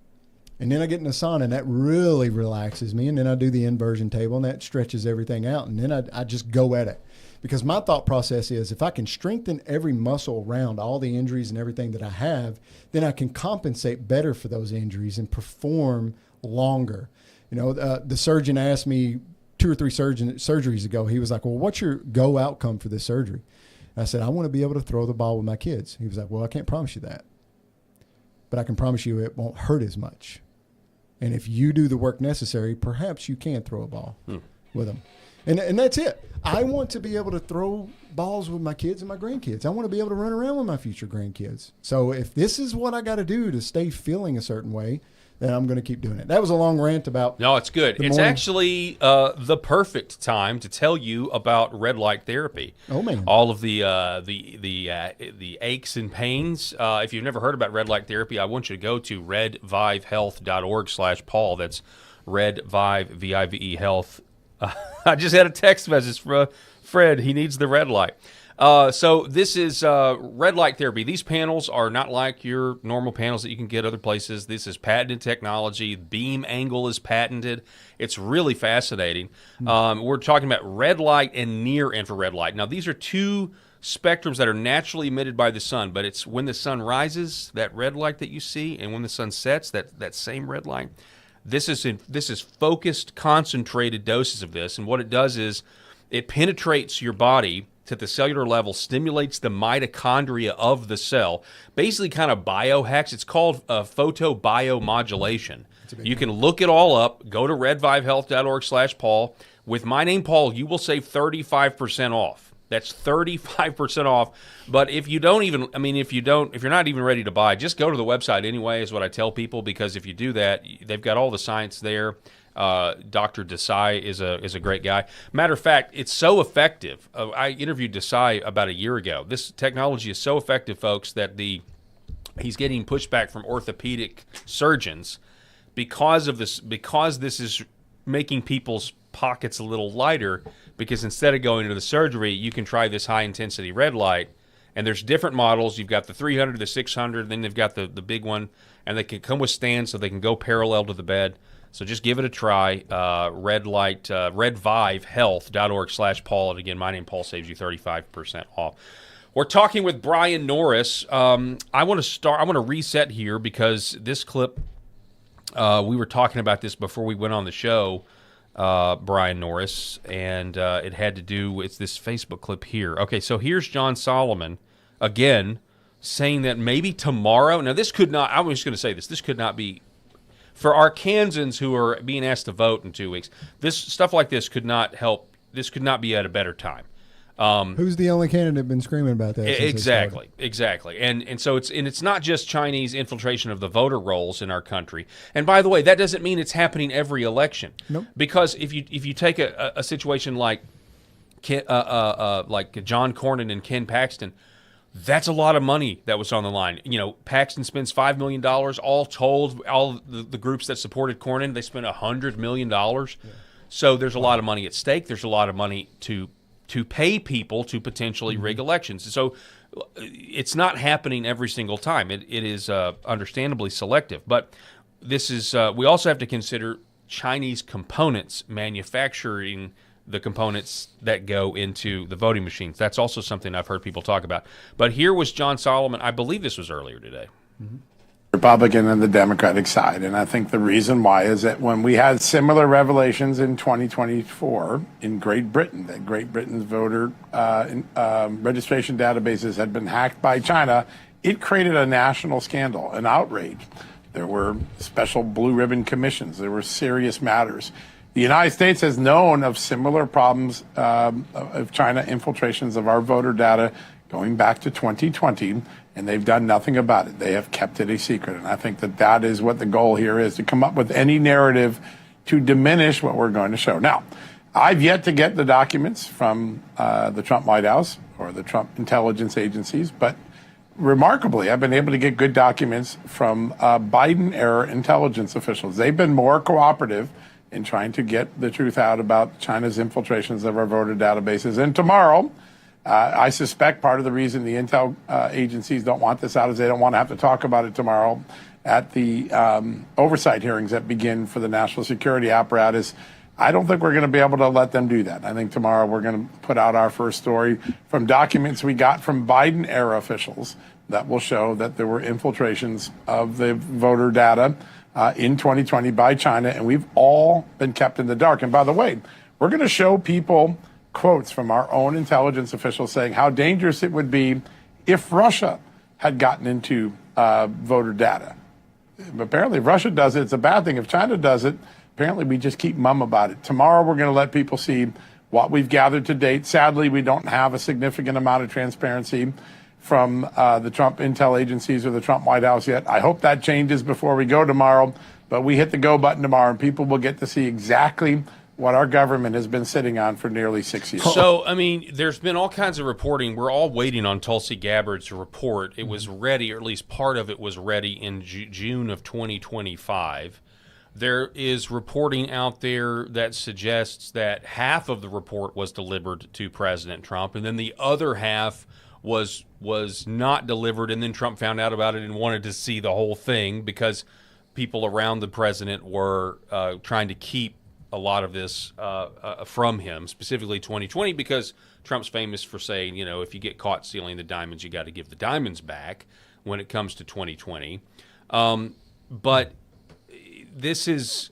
And then I get in the sauna, and that really relaxes me. And then I do the inversion table, and that stretches everything out. And then I just go at it. Because my thought process is if I can strengthen every muscle around all the injuries and everything that I have, then I can compensate better for those injuries and perform longer. The surgeon asked me 2 or 3 surgeries ago, he was like, well, what's your go outcome for this surgery? And I said, I want to be able to throw the ball with my kids. He was like, well, I can't promise you that. but I can promise you it won't hurt as much. And if you do the work necessary, perhaps you can throw a ball with them. And that's it. I want to be able to throw balls with my kids and my grandkids. I want to be able to run around with my future grandkids. So if this is what I got to do to stay feeling a certain way, then I'm going to keep doing it. That was a long rant about. No, it's good. It's actually the perfect time to tell you about red light therapy. Oh man! All of the aches and pains. If you've never heard about red light therapy, I want you to go to redvivehealth.org/Paul. That's redvive VIVE health. I just had a text message from Fred. He needs the red light. So this is red light therapy. These panels are not like your normal panels that you can get other places. This is patented technology. Beam angle is patented. It's really fascinating. We're talking about red light and near infrared light. Now, these are two spectrums that are naturally emitted by the sun, but it's when the sun rises, that red light that you see, and when the sun sets, that same red light. This is focused, concentrated doses of this, and what it does is it penetrates your body to the cellular level, stimulates the mitochondria of the cell, basically kind of biohacks. It's called photobiomodulation. You can look it all up. Go to redvivehealth.org/Paul. With my name, Paul, you will save 35% off. That's 35% off. But if you don't even, if you're not even ready to buy, just go to the website anyway, is what I tell people, because if you do that, they've got all the science there. Dr. Desai is a great guy. Matter of fact, it's so effective. I interviewed Desai about a year ago. This technology is so effective, folks, that he's getting pushback from orthopedic surgeons because of this. Because this is making people's pockets a little lighter. Because instead of going to the surgery, you can try this high intensity red light. And there's different models. You've got the 300, the 600, then they've got the big one, and they can come with stands so they can go parallel to the bed. So just give it a try. Redvivehealth.org/Paul. And again, my name, Paul, saves you 35% off. We're talking with Bryan Norris. I want to reset here because this clip, we were talking about this before we went on the show, Bryan Norris, and it had to do with this Facebook clip here. Okay, so here's John Solomon, again, saying that maybe tomorrow, now this could not, I was just going to say this could not be, for our Kansans who are being asked to vote in 2 weeks, this stuff like this could not help. This could not be at a better time. Who's the only candidate been screaming about that? Exactly. And so it's not just Chinese infiltration of the voter rolls in our country. And by the way, that doesn't mean it's happening every election. Nope. Because if you take a situation like John Cornyn and Ken Paxton, that's a lot of money that was on the line. Paxton spends $5 million. All told, all the groups that supported Cornyn, they spent $100 million. Yeah. So there's a lot of money at stake. There's a lot of money to pay people to potentially rig elections. So it's not happening every single time. It is understandably selective. But this is we also have to consider Chinese components manufacturing the components that go into the voting machines. That's also something I've heard people talk about. But here was John Solomon. I believe this was earlier today. Mm-hmm. Republican and the Democratic side. And I think the reason why is that when we had similar revelations in 2024 in Great Britain, that Great Britain's voter registration databases had been hacked by China, it created a national scandal, an outrage. There were special blue ribbon commissions. There were serious matters. The United States has known of similar problems of China infiltrations of our voter data going back to 2020, and they've done nothing about it. They have kept it a secret, and I think that is what the goal here is, to come up with any narrative to diminish what we're going to show. Now, I've yet to get the documents from the Trump White House or the Trump intelligence agencies, but remarkably, I've been able to get good documents from Biden-era intelligence officials. They've been more cooperative in trying to get the truth out about China's infiltrations of our voter databases. And tomorrow, I suspect part of the reason the intel agencies don't want this out is they don't want to have to talk about it tomorrow at the oversight hearings that begin for the national security apparatus. I don't think we're going to be able to let them do that. I think tomorrow we're going to put out our first story from documents we got from Biden-era officials that will show that there were infiltrations of the voter data in 2020 by China, and we've all been kept in the dark. And by the way, we're going to show people quotes from our own intelligence officials saying how dangerous it would be if Russia had gotten into voter data. Apparently, if Russia does it, it's a bad thing. If China does it, apparently we just keep mum about it. Tomorrow, we're going to let people see what we've gathered to date. Sadly, we don't have a significant amount of transparency from the Trump intel agencies or the Trump White House yet. I hope that changes before we go tomorrow, but we hit the go button tomorrow, and people will get to see exactly what our government has been sitting on for nearly 6 years. So, I mean, there's been all kinds of reporting. We're all waiting on Tulsi Gabbard's report. It was ready, or at least part of it was ready in June of 2025. There is reporting out there that suggests that half of the report was delivered to President Trump, and then the other half was not delivered, and then Trump found out about it and wanted to see the whole thing because people around the president were trying to keep a lot of this from him, specifically 2020, because Trump's famous for saying, you know, if you get caught stealing the diamonds, you got to give the diamonds back when it comes to 2020. But this is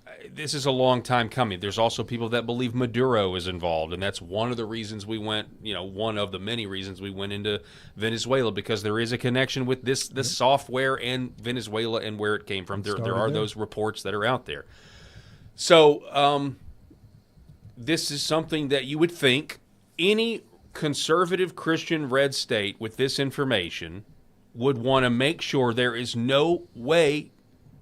a long time coming. There's also people that believe Maduro is involved, and that's one of the reasons we went, you know, one of the many reasons we went into Venezuela, because there is a connection with this software and Venezuela and where it came from. There are those reports that are out there. So this is something that you would think any conservative Christian red state with this information would want to make sure there is no way,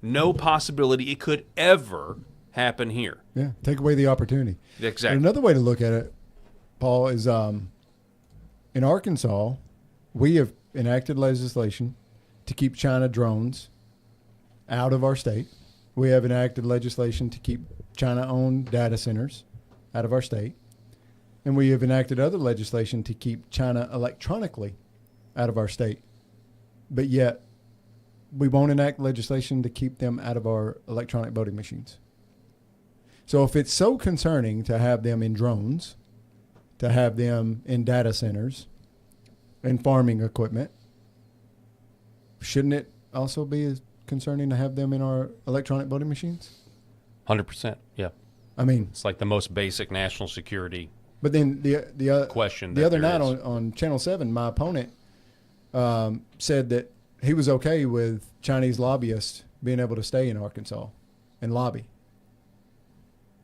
no possibility it could ever happen here. Yeah, take away the opportunity. Exactly. And another way to look at it, Paul, is in Arkansas, we have enacted legislation to keep China drones out of our state. We have enacted legislation to keep China-owned data centers out of our state. And we have enacted other legislation to keep China electronically out of our state. But yet, we won't enact legislation to keep them out of our electronic voting machines. So if it's so concerning to have them in drones, to have them in data centers, and farming equipment, shouldn't it also be as concerning to have them in our electronic voting machines? 100%, yeah. I mean, it's like the most basic national security. But then the question. The other night on Channel 7, my opponent said that he was okay with Chinese lobbyists being able to stay in Arkansas and lobby.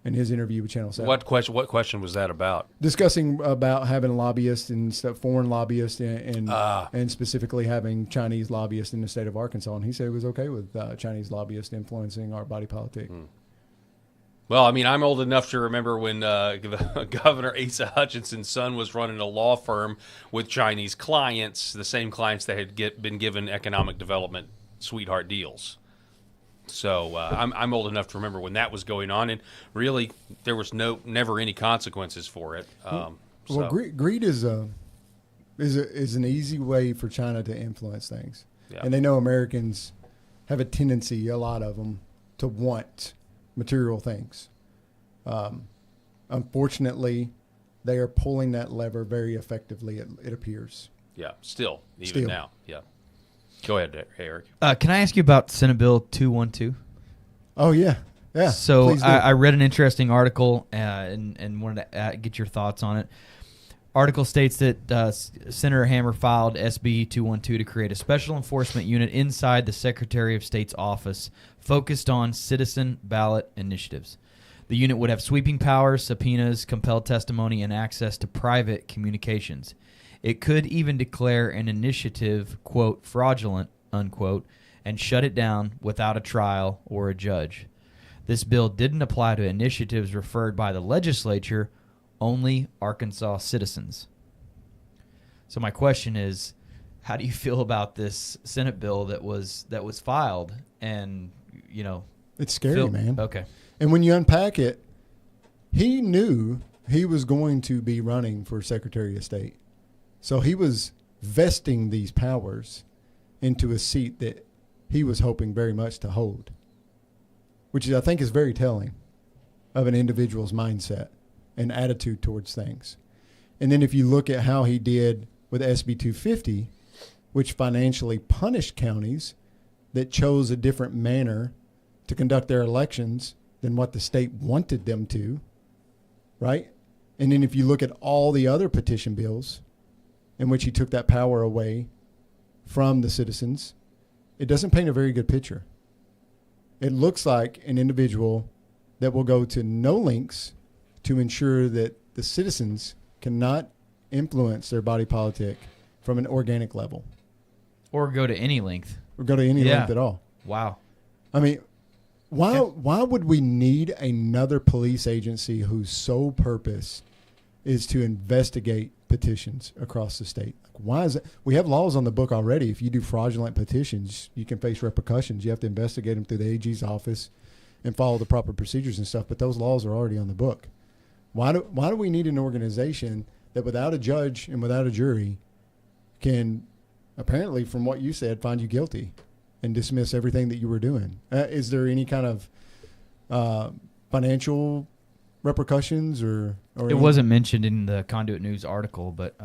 In his interview with Channel 7. What question was that about? Discussing about having lobbyists and stuff, foreign lobbyists, and specifically having Chinese lobbyists in the state of Arkansas. And he said he was okay with Chinese lobbyists influencing our body politic. Well, I mean, I'm old enough to remember when Governor Asa Hutchinson's son was running a law firm with Chinese clients, the same clients that had been given economic development sweetheart deals. So I'm old enough to remember when that was going on, and really there was never any consequences for it. Well, greed is an easy way for China to influence things, and they know Americans have a tendency, a lot of them, to want material things. Unfortunately, they are pulling that lever very effectively. It appears. Yeah, still now. Yeah. Go ahead, Eric. Can I ask you about Senate Bill 212? Oh, yeah. Yeah. So I read an interesting article and wanted to get your thoughts on it. Article states that Senator Hammer filed SB 212 to create a special enforcement unit inside the Secretary of State's office focused on citizen ballot initiatives. The unit would have sweeping powers, subpoenas, compelled testimony, and access to private communications. It could even declare an initiative, quote, fraudulent, unquote, and shut it down without a trial or a judge. This bill didn't apply to initiatives referred by the legislature, only Arkansas citizens. So my question is, how do you feel about this Senate bill that was filed? And, you know, it's scary, man. Okay. And when you unpack it, he knew he was going to be running for Secretary of State. So he was vesting these powers into a seat that he was hoping very much to hold, which I think is very telling of an individual's mindset and attitude towards things. And then if you look at how he did with SB 250, which financially punished counties that chose a different manner to conduct their elections than what the state wanted them to, right? And then if you look at all the other petition bills in which he took that power away from the citizens, it doesn't paint a very good picture. it looks like an individual that will go to no lengths to ensure that the citizens cannot influence their body politic from an organic level. Or go to any length. Or go to any length at all. Wow. I mean, why would we need another police agency whose sole purpose is to investigate petitions across the state? Like, why is it? We have laws on the book already. If you do fraudulent petitions, you can face repercussions. You have to investigate them through the AG's office and follow the proper procedures and stuff. But those laws are already on the book. Why do we need an organization that without a judge and without a jury can, apparently from what you said, find you guilty and dismiss everything that you were doing? Is there any kind of financial repercussions or it wasn't mentioned in the Conduit News article, but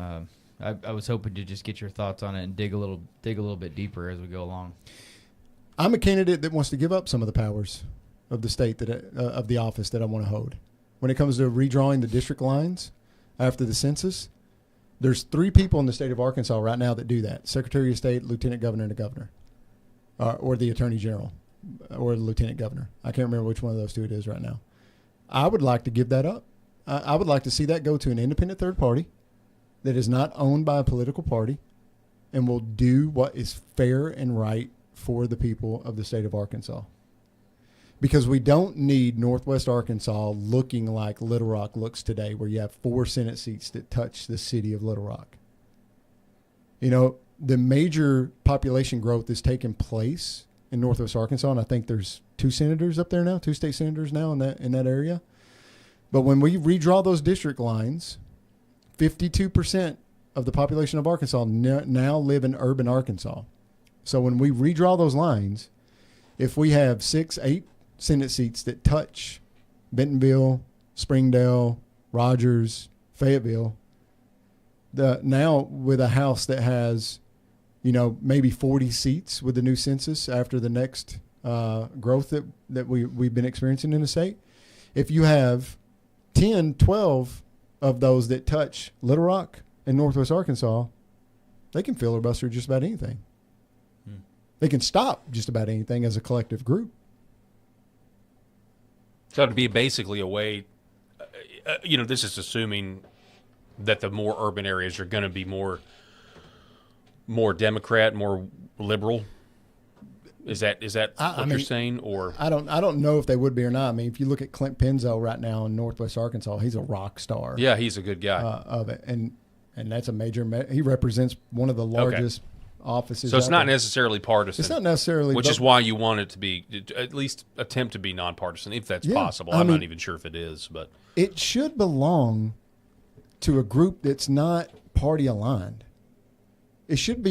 I was hoping to just get your thoughts on it and dig a little bit deeper as we go along. I'm a candidate that wants to give up some of the powers of the state of the office that I want to hold. When it comes to redrawing the district lines after the census, there's 3 people in the state of Arkansas right now that do that: Secretary of State, Lieutenant Governor, and the Governor, or the Attorney General, or the Lieutenant Governor. I can't remember which one of those 2 it is right now. I would like to give that up. I would like to see that go to an independent third party that is not owned by a political party and will do what is fair and right for the people of the state of Arkansas. Because we don't need Northwest Arkansas looking like Little Rock looks today, where you have 4 Senate seats that touch the city of Little Rock. You know, the major population growth is taking place in Northwest Arkansas, and I think there's 2 senators up there now, 2 state senators now in that area. But when we redraw those district lines, 52% of the population of Arkansas now live in urban Arkansas. So when we redraw those lines, if we have 6, 8 Senate seats that touch Bentonville, Springdale, Rogers, Fayetteville, now with a House that has, maybe 40 seats with the new census after the next growth that we've been experiencing in the state, if you have 10, 12 of those that touch Little Rock and Northwest Arkansas, they can filibuster just about anything. They can stop just about anything as a collective group. So it'd be basically a way, this is assuming that the more urban areas are going to be more Democrat, more liberal. Is that what you're saying? Or I don't know if they would be or not. I mean, if you look at Clint Penzo right now in Northwest Arkansas, he's a rock star. Yeah, he's a good guy of it, and that's a major. He represents one of the largest offices. So it's not necessarily partisan. It's not necessarily, which is why you want it to be, at least attempt to be nonpartisan, if that's possible. I'm not even sure if it is, but it should belong to a group that's not party aligned. It should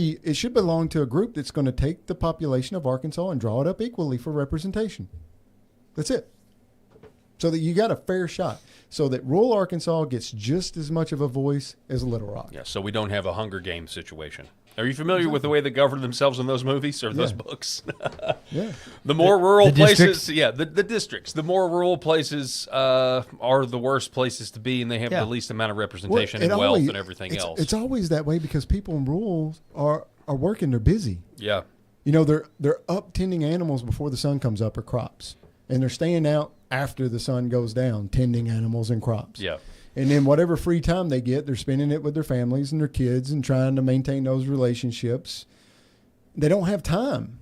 belong to a group that's going to take the population of Arkansas and draw it up equally for representation. That's it. So that you got a fair shot. So that rural Arkansas gets just as much of a voice as Little Rock. Yeah, so we don't have a Hunger Games situation. Are you familiar with the way they govern themselves in those movies or those books? Yeah. The more rural places, districts? the districts. The more rural places are the worst places to be, and they have the least amount of representation and wealth and everything else. It's always that way because people in rural are working. They're busy. Yeah. They're up tending animals before the sun comes up or crops, and they're staying out after the sun goes down tending animals and crops. Yeah. And then whatever free time they get, they're spending it with their families and their kids and trying to maintain those relationships. They don't have time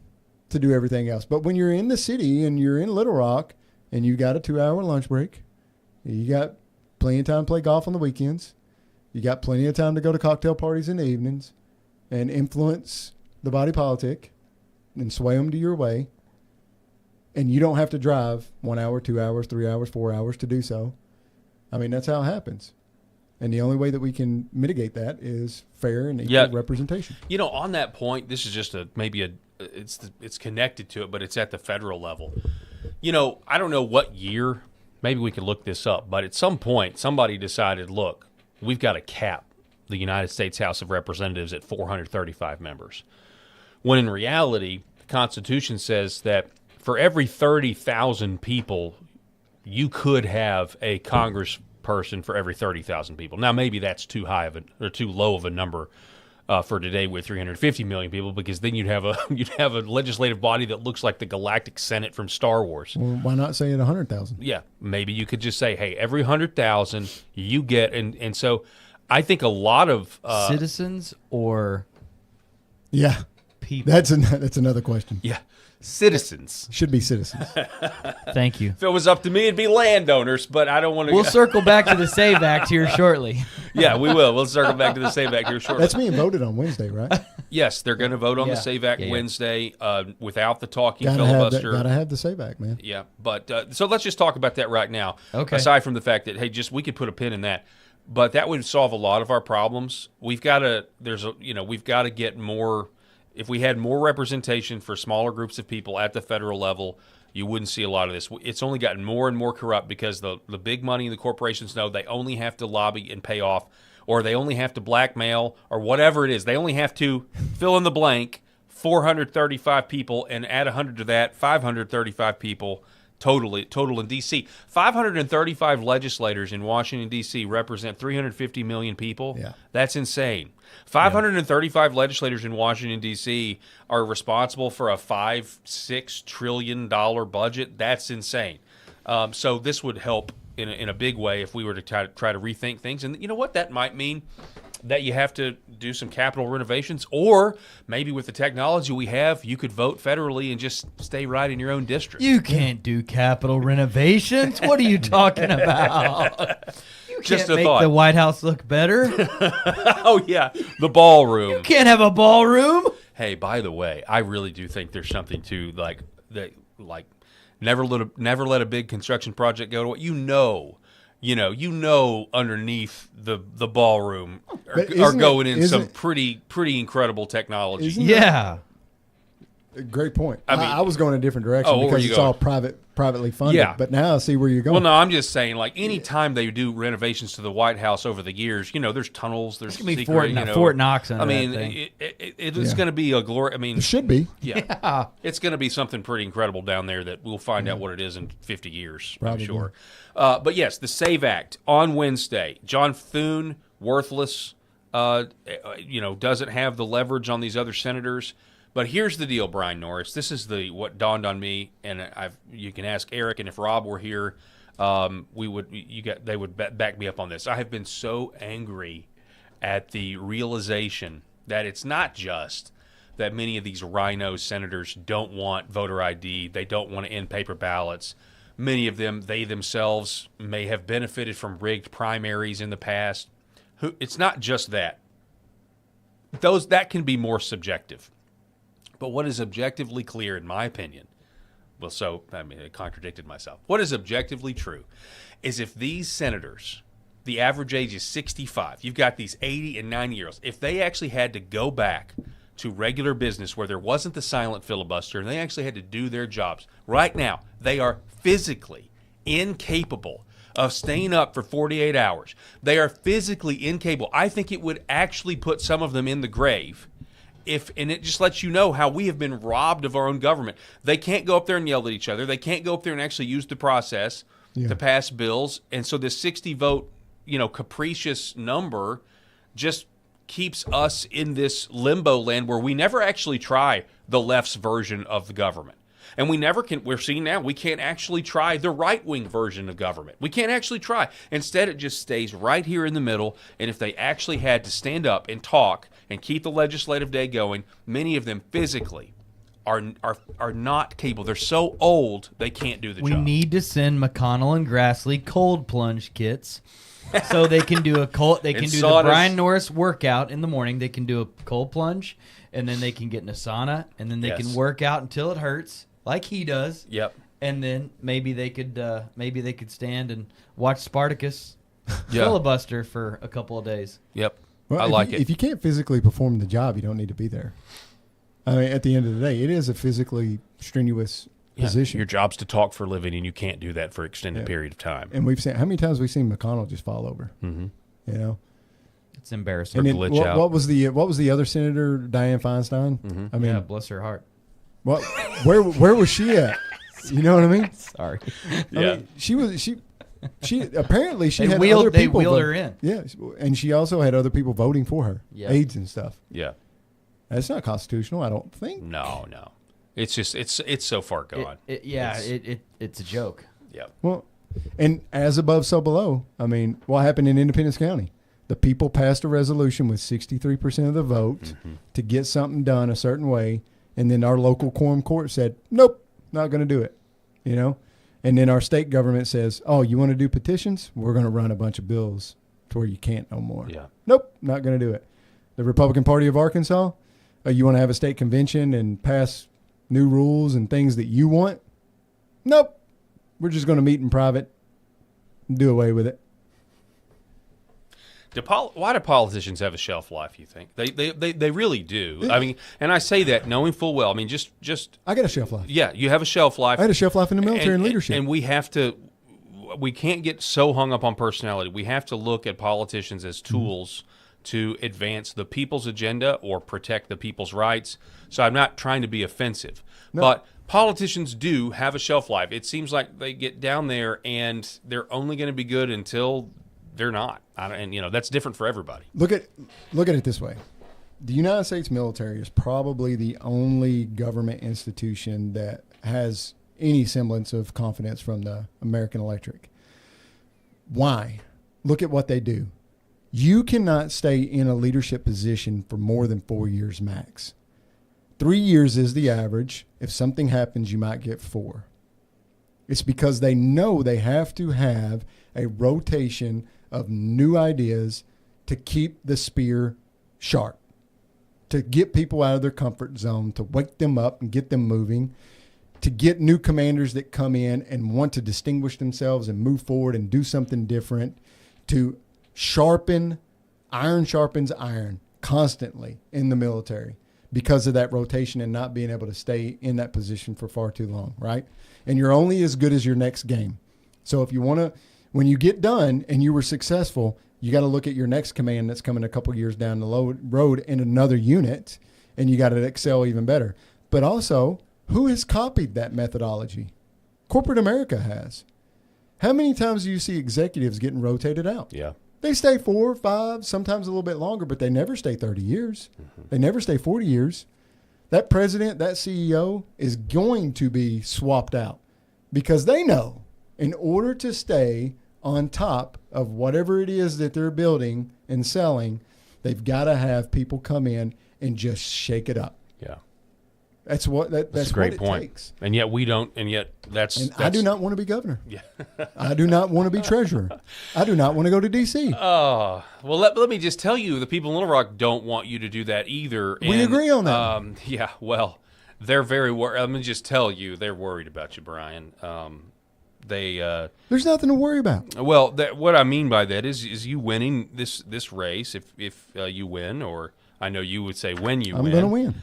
to do everything else. But when you're in the city and you're in Little Rock and you got a 2-hour lunch break, you got plenty of time to play golf on the weekends, you got plenty of time to go to cocktail parties in the evenings and influence the body politic and sway them to your way, and you don't have to drive 1 hour, 2 hours, 3 hours, 4 hours to do so. I mean, that's how it happens. And the only way that we can mitigate that is fair and equal representation. On that point, this is just it's connected to it, but it's at the federal level. I don't know what year, maybe we could look this up, but at some point somebody decided, look, we've got to cap the United States House of Representatives at 435 members. When in reality, the Constitution says that for every 30,000 people, you could have a congressperson for every 30,000 people. Now, maybe that's too low of a number for today with 350 million people, because then you'd have a legislative body that looks like the Galactic Senate from Star Wars. Well, why not say it 100,000? Yeah, maybe you could just say, hey, every 100,000 you get, and so I think a lot of citizens or Yeah, people. that's another question. yeah, citizens. Should be citizens. Thank you. If it was up to me, it'd be landowners, but I don't want to. We'll circle back to the SAVE Act here shortly. Yeah, we will. We'll circle back to the SAVE Act here shortly. That's being voted on Wednesday, right? Yes, they're going to vote on the Yeah. SAVE Act Yeah. Wednesday without the talking Gotta have filibuster. gotta have the SAVE Act, man. Yeah, but so let's just talk about that right now. Okay. Aside from the fact that we could put a pin in that, but that would solve a lot of our problems. We've got to get more. If we had more representation for smaller groups of people at the federal level, you wouldn't see a lot of this. It's only gotten more and more corrupt because the big money, the corporations know they only have to lobby and pay off, or they only have to blackmail, or whatever it is. They only have to fill in the blank 435 people, and add 100 to that, 535 people total in D.C. 535 legislators in Washington, D.C. represent 350 million people. Yeah. That's insane. 535 legislators in Washington, D.C. are responsible for a $5-6 trillion budget. That's insane. So this would help in a big way if we were to try to rethink things. And you know what? That might mean that you have to do some capital renovations, or maybe with the technology we have, you could vote federally and just stay right in your own district. You can't do capital renovations. What are you talking about? You Just can't a make thought. the White House look better. Oh, yeah, the ballroom. You can't have a ballroom. Hey, by the way, I really do think there's something to never let a big construction project go to what you know underneath the ballroom are isn't going it- in some isn't- pretty incredible technology. Isn't Yeah. Great point. I mean- I was going a different direction Oh, where because you it's going? all privately funded. Yeah. But now I see where you're going. Well, no, I'm just saying, like, any time they do renovations to the White House over the years, there's tunnels, there's It's gonna be secret, Fort Knox under I mean, that thing. it's Yeah. going to be a glory. I mean, It should be. yeah. It's going to be something pretty incredible down there that we'll find out what it is in 50 years, Probably. I'm sure. But yes, the SAVE Act on Wednesday. John Thune, worthless, doesn't have the leverage on these other senators. But here's the deal, Bryan Norris. This is what dawned on me, and you can ask Eric, and if Rob were here, they would back me up on this. I have been so angry at the realization that it's not just that many of these rhino senators don't want voter ID, they don't want to end paper ballots. Many of them, they themselves may have benefited from rigged primaries in the past. It's not just that. That can be more subjective. But what is objectively clear, in my opinion, I contradicted myself. What is objectively true is if these senators, the average age is 65, you've got these 80 and 90-year-olds, if they actually had to go back to regular business where there wasn't the silent filibuster and they actually had to do their jobs, right now they are physically incapable of staying up for 48 hours. They are physically incapable. I think it would actually put some of them in the grave. And it just lets you know how we have been robbed of our own government. They can't go up there and yell at each other. They can't go up there and actually use the process to pass bills. And so this 60 vote, capricious number just keeps us in this limbo land where we never actually try the left's version of the government. And we're seeing now, we can't actually try the right-wing version of government. We can't actually try. Instead, it just stays right here in the middle. And if they actually had to stand up and talk and keep the legislative day going, many of them physically are not capable. They're so old, they can't do the We job. need to send McConnell and Grassley cold plunge kits so they can do a cold. They can And do the saunas. Bryan Norris workout in the morning. They can do a cold plunge, and then they can get in a sauna, and then they Yes. can work out until it hurts, like he does. Yep. And then maybe they could stand and watch Spartacus Yeah. filibuster for a couple of days. Yep. Well, I like it. If you can't physically perform the job, you don't need to be there. I mean, at the end of the day, it is a physically strenuous position. Your job's to talk for a living, and you can't do that for an extended Yeah. period of time. And we've seen how many times we've seen McConnell just fall over. Mm-hmm. You know, It's embarrassing. and then glitch out. what was the other senator, Dianne Feinstein? Mm-hmm. I mean, Yeah, bless her heart. where was she at? You know what I mean? Sorry. I mean, she She apparently she They had wheeled- other they people wheeled vote- her in. Yeah, and she also had other people voting for her, Yeah. aides and stuff. Yeah. That's not constitutional, I don't think. No. It's just it's so far gone. It's a joke. Yeah. Well, and as above, so below. I mean, what happened in Independence County? The people passed a resolution with 63% of the vote to get something done a certain way, and then our local quorum court said, "Nope, not going to do it." You know, and then our state government says, "Oh, you want to do petitions? We're going to run a bunch of bills to where you can't no more." Yeah. Nope, not going to do it. The Republican Party of Arkansas, you want to have a state convention and pass new rules and things that you want? Nope, we're just going to meet in private and do away with it. Why do politicians have a shelf life, you think? They really do. I mean, and I say that knowing full well. I mean, just I got a shelf life. yeah, you have a shelf life. I had a shelf life in the military and leadership. And we can't get so hung up on personality. We have to look at politicians as tools to advance the people's agenda or protect the people's rights. So I'm not trying to be offensive, but politicians do have a shelf life. It seems like they get down there and they're only going to be good until they're not. And that's different for everybody. Look at it this way. The United States military is probably the only government institution that has any semblance of confidence from the American electric. Why? Look at what they do. You cannot stay in a leadership position for more than 4 years max. 3 years is the average. If something happens, you might get 4. It's because they know they have to have a rotation of new ideas to keep the spear sharp, to get people out of their comfort zone, to wake them up and get them moving, to get new commanders that come in and want to distinguish themselves and move forward and do something different, to sharpen, iron sharpens iron constantly in the military because of that rotation and not being able to stay in that position for far too long, right? And you're only as good as your next game. So if you want to, when you get done and you were successful, you got to look at your next command that's coming a couple years down the road in another unit, and you got to excel even better. But also, who has copied that methodology? Corporate America has. How many times do you see executives getting rotated out? Yeah. They stay 4, 5, sometimes a little bit longer, but they never stay 30 years. They never stay 40 years. That president, that CEO is going to be swapped out because they know in order to stay on top of whatever it is that they're building and selling, they've got to have people come in and just shake it up. Yeah. That's That's a great what it point. takes. And yet we don't. And yet that's. I do not want to be governor. Yeah. I do not want to be treasurer. I do not want to go to D.C. Oh, well, let me just tell you, the people in Little Rock don't want you to do that either. We agree on that. Yeah, well, they're very worried. Let me just tell you, they're worried about you, Brian. There's nothing to worry about. Well, what I mean by that is you winning this race, if you win, or I know you would say when you win. I'm going to win.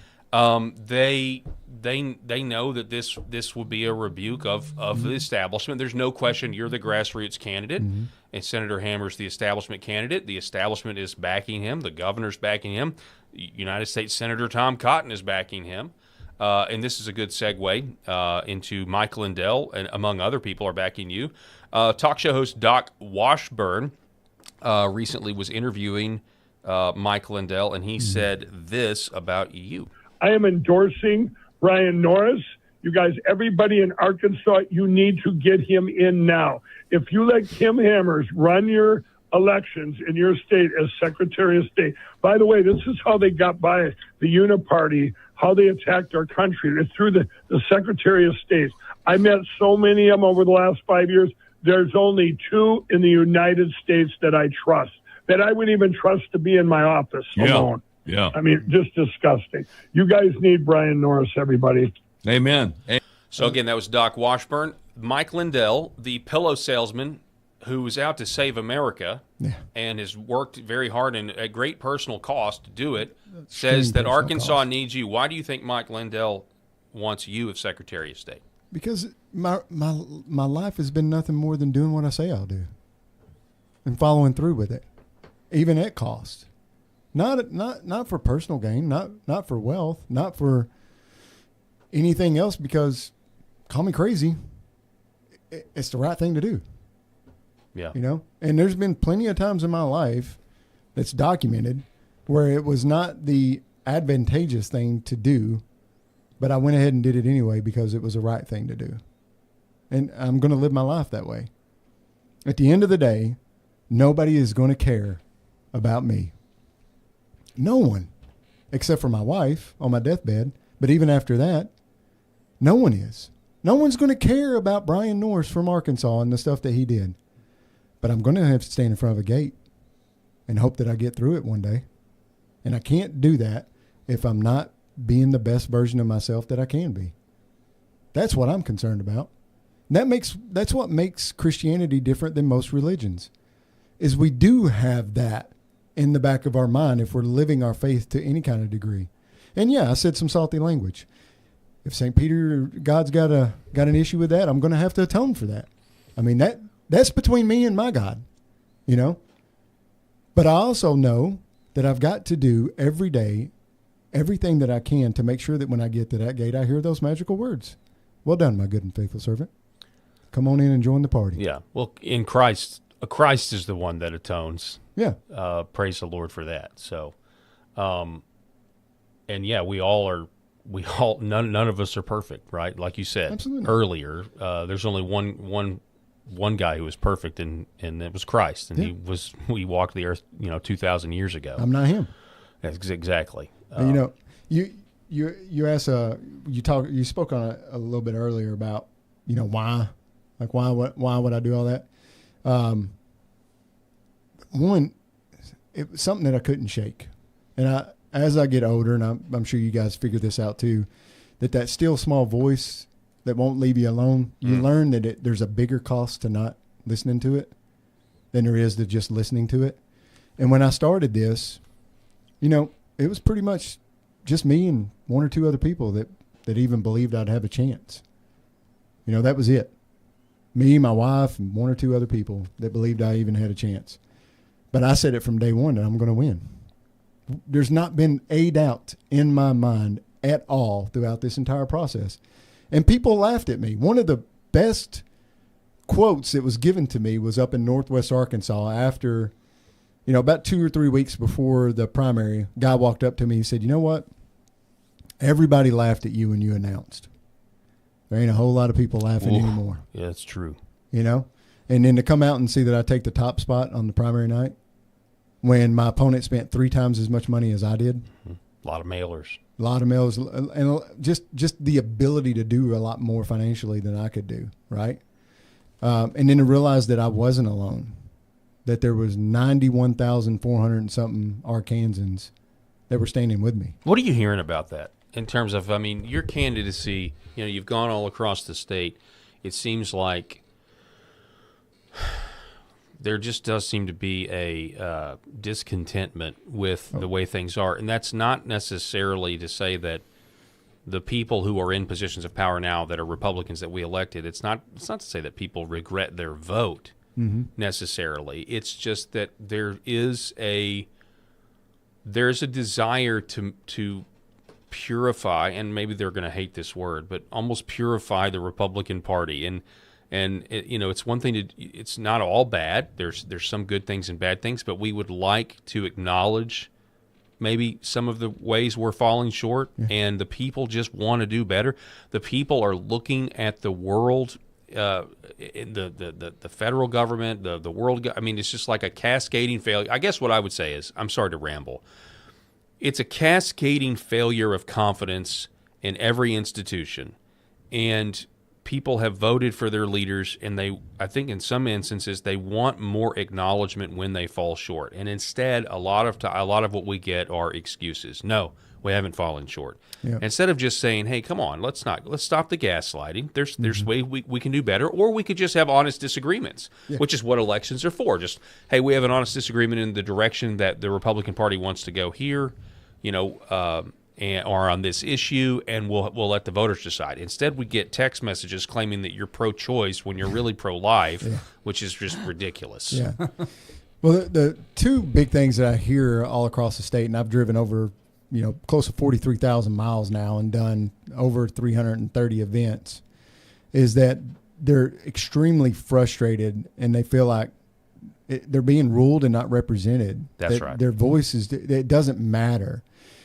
They know that this will be a rebuke of the establishment. There's no question you're the grassroots candidate, and Senator Hammer's the establishment candidate. The establishment is backing him. The governor's backing him. United States Senator Tom Cotton is backing him. And this is a good segue into Mike Lindell, and among other people are backing you. Talk show host Doc Washburn recently was interviewing Mike Lindell, and he said this about you. I am endorsing Bryan Norris. You guys, everybody in Arkansas, you need to get him in now. If you let Kim Hammers run your elections in your state as Secretary of State, by the way, this is how they got by the Uniparty, how they attacked our country. It's through the Secretary of State. I met so many of them over the last 5 years. There's only 2 in the United States that I trust, that I wouldn't even trust to be in my office alone. Yeah. I mean, just disgusting. You guys need Bryan Norris, everybody. Amen. So again, that was Doc Washburn. Mike Lindell, the pillow salesman who was out to save America and has worked very hard and at great personal cost to do it, says that Arkansas needs you. Why do you think Mike Lindell wants you as Secretary of State? Because my life has been nothing more than doing what I say I'll do and following through with it, even at cost. Not for personal gain, not for wealth, not for anything else, because call me crazy, it's the right thing to do. Yeah. You know, and there's been plenty of times in my life that's documented where it was not the advantageous thing to do, but I went ahead and did it anyway because it was the right thing to do. And I'm going to live my life that way. At the end of the day, nobody is going to care about me. No one, except for my wife on my deathbed. But even after that, no one is. No one's going to care about Bryan Norris from Arkansas and the stuff that he did. But I'm going to have to stand in front of a gate and hope that I get through it one day. And I can't do that if I'm not being the best version of myself that I can be. That's what I'm concerned about. That's what makes Christianity different than most religions, is we do have that in the back of our mind if we're living our faith to any kind of degree. And yeah, I said some salty language. If St. Peter, God's got an issue with that, I'm going to have to atone for that. I mean, that's between me and my God, you know. But I also know that I've got to do every day everything that I can to make sure that when I get to that gate, I hear those magical words. Well done, my good and faithful servant. Come on in and join the party. Yeah. Well, in Christ is the one that atones. Yeah. Praise the Lord for that. So, and yeah, none of us are perfect, right? Like you said Absolutely. earlier, there's only one guy who was perfect, and it was Christ, and he walked the earth, 2,000 years ago. I'm not him. That's exactly. And, you asked, you spoke on it a little bit earlier about, why, like why would I do all that? One, it was something that I couldn't shake. And as I get older, and I'm sure you guys figure this out too, that still small voice that won't leave you alone, you learn that there's a bigger cost to not listening to it than there is to just listening to it. And when I started this, it was pretty much just me and one or two other people that even believed I'd have a chance. That was it. Me, my wife, and one or two other people that believed I even had a chance. But I said it from day one that I'm going to win. There's not been a doubt in my mind at all throughout this entire process. And people laughed at me. One of the best quotes that was given to me was up in Northwest Arkansas after, about 2 or 3 weeks before the primary. A guy walked up to me. He said, "You know what? Everybody laughed at you when you announced. There ain't a whole lot of people laughing anymore." Yeah, that's true. And then to come out and see that I take the top spot on the primary night when my opponent spent 3 times as much money as I did. A lot of mailers. A lot of mailers, and just the ability to do a lot more financially than I could do, right? And then to realize that I wasn't alone, that there was 91,400 and something Arkansans that were standing with me. What are you hearing about that in terms of, your candidacy, you've gone all across the state. It seems like there just does seem to be a discontentment with the way things are. And that's not necessarily to say that the people who are in positions of power now that are Republicans that we elected, it's not to say that people regret their vote necessarily. It's just that there's a desire to purify, and maybe they're going to hate this word, but almost purify the Republican Party. And it's one thing it's not all bad. There's some good things and bad things, but we would like to acknowledge maybe some of the ways we're falling short, and the people just want to do better. The people are looking at the world, in the federal government, the world. It's just like a cascading failure. I guess what I would say is, I'm sorry to ramble. It's a cascading failure of confidence in every institution, and people have voted for their leaders, and I think in some instances they want more acknowledgement when they fall short. And instead, a lot of what we get are excuses. No, we haven't fallen short. Yeah. Instead of just saying, "Hey, come on, let's stop the gaslighting. There's way we can do better," or we could just have honest disagreements, which is what elections are for. Just, hey, we have an honest disagreement in the direction that the Republican Party wants to go here, or on this issue, and we'll let the voters decide. Instead, we get text messages claiming that you're pro-choice when you're really pro-life, which is just ridiculous. Yeah. Well, the two big things that I hear all across the state, and I've driven over, close to 43,000 miles now and done over 330 events, is that they're extremely frustrated, and they feel like they're being ruled and not represented. That's right. Their voices, it doesn't matter.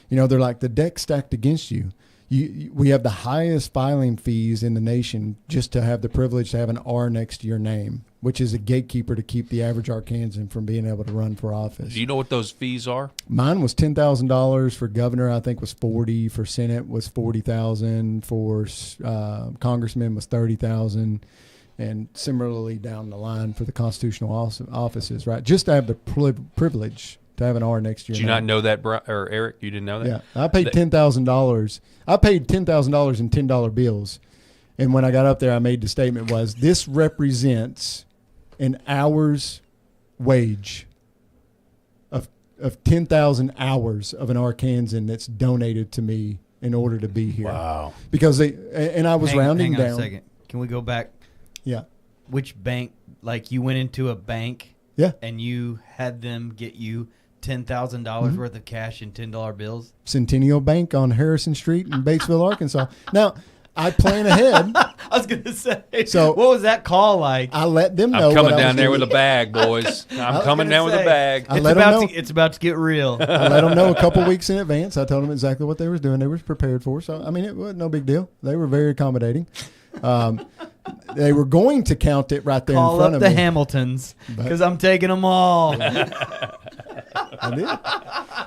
They're like the deck stacked against you. We have the highest filing fees in the nation just to have the privilege to have an R next to your name, which is a gatekeeper to keep the average Arkansan from being able to run for office. Do you know what those fees are? Mine was $10,000 for governor. I think was $40,000 for Senate. Was $40,000 for congressman. Was $30,000, and similarly down the line for the constitutional offices. Right, just to have the privilege to have an R next to your name. Did you not know that, or Eric? You didn't know that? Yeah, I paid $10,000. I paid $10,000 in $10 bills, and when I got up there, I made the statement was, this represents an hour's wage of 10,000 hours of an Arkansan that's donated to me in order to be here. Wow. Because I was rounding hang on down. a second. Can we go back? Yeah. Which bank? Like you went into a bank, Yeah. and you had them get you $10,000 worth of cash in $10 bills. Centennial Bank on Harrison Street in Batesville, Arkansas. Now, I plan ahead. I was gonna say. So- what was that call like? I let them know. I'm coming what I down was there doing. with a bag, boys. I'm coming gonna down with a say, bag. I let 'em know. It's about to get real. I let them know a couple weeks in advance. I told them exactly what they were doing. They were prepared for. So, I mean, it was no big deal. They were very accommodating. They were going to count it right there Call in front up of the me. Hamiltons because I'm taking them all. I did.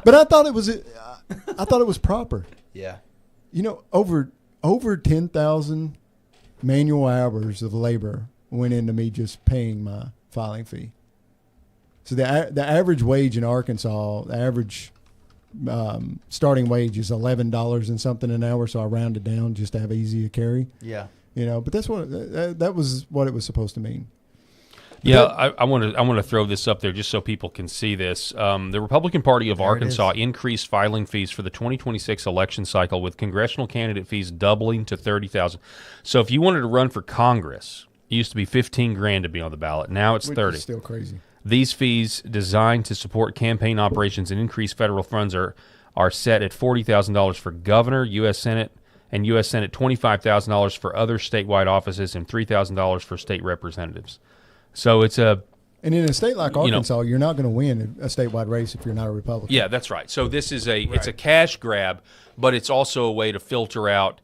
But I thought it was proper. Yeah. Over 10,000 manual hours of labor went into me just paying my filing fee. So the average wage in Arkansas, the average starting wage is $11 and something an hour. So I rounded down just to have easy to carry. Yeah. But that's what that was what it was supposed to mean. Yeah, I want to throw this up there just so people can see this. The Republican Party of Arkansas increased filing fees for the 2026 election cycle, with congressional candidate fees doubling to $30,000. So if you wanted to run for Congress, it used to be $15,000 to be on the ballot. Now it's Which $30,000. is still crazy. These fees, designed to support campaign operations and increase federal funds, are set at $40,000 for governor, U.S. Senate, and U.S. Senate $25,000 for other statewide offices, and $3,000 for state representatives. So it's And in a state like Arkansas, you're not going to win a statewide race if you're not a Republican. Yeah, that's right. So this is it's a cash grab, but it's also a way to filter out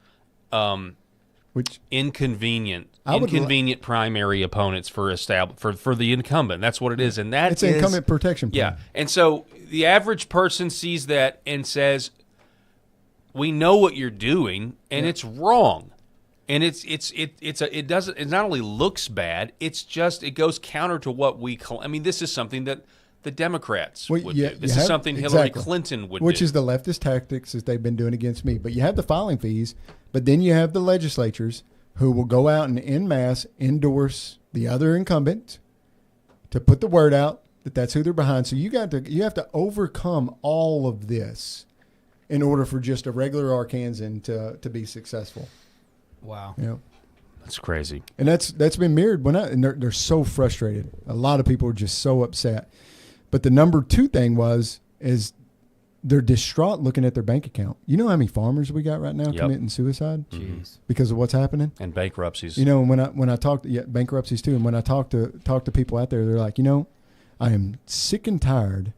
Which inconvenient I would primary opponents for the incumbent. That's what it is, and that it's an incumbent protection plan. Yeah, and so the average person sees that and says, "We know what you're doing, and it's wrong." And it not only looks bad, it goes counter to what we call. I mean, this is something that the Democrats would do. This is something Hillary Clinton would do. Which is the leftist tactics that they've been doing against me. But you have the filing fees, but then you have the legislatures who will go out and en masse endorse the other incumbent to put the word out that that's who they're behind. So you have to overcome all of this in order for just a regular Arkansan to be successful. Wow. Yeah. That's crazy. And that's been mirrored and they're so frustrated. A lot of people are just so upset. But the number two thing is they're distraught looking at their bank account. You know how many farmers we got right now committing suicide? Jeez. Because of what's happening? And bankruptcies. And when I talk to bankruptcies too, and when I talk to people out there, they're like, I am sick and tired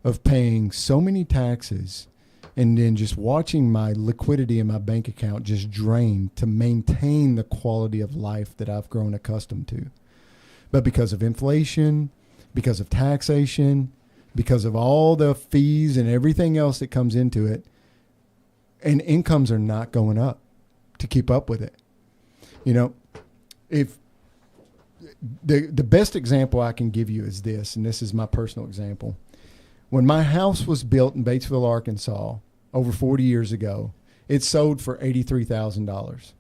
of paying so many taxes and then just watching my liquidity in my bank account just drain to maintain the quality of life that I've grown accustomed to. But because of inflation, because of taxation, because of all the fees and everything else that comes into it, and incomes are not going up to keep up with it. If the best example I can give you is this, and this is my personal example. When my house was built in Batesville, Arkansas, over 40 years ago, it sold for $83,000.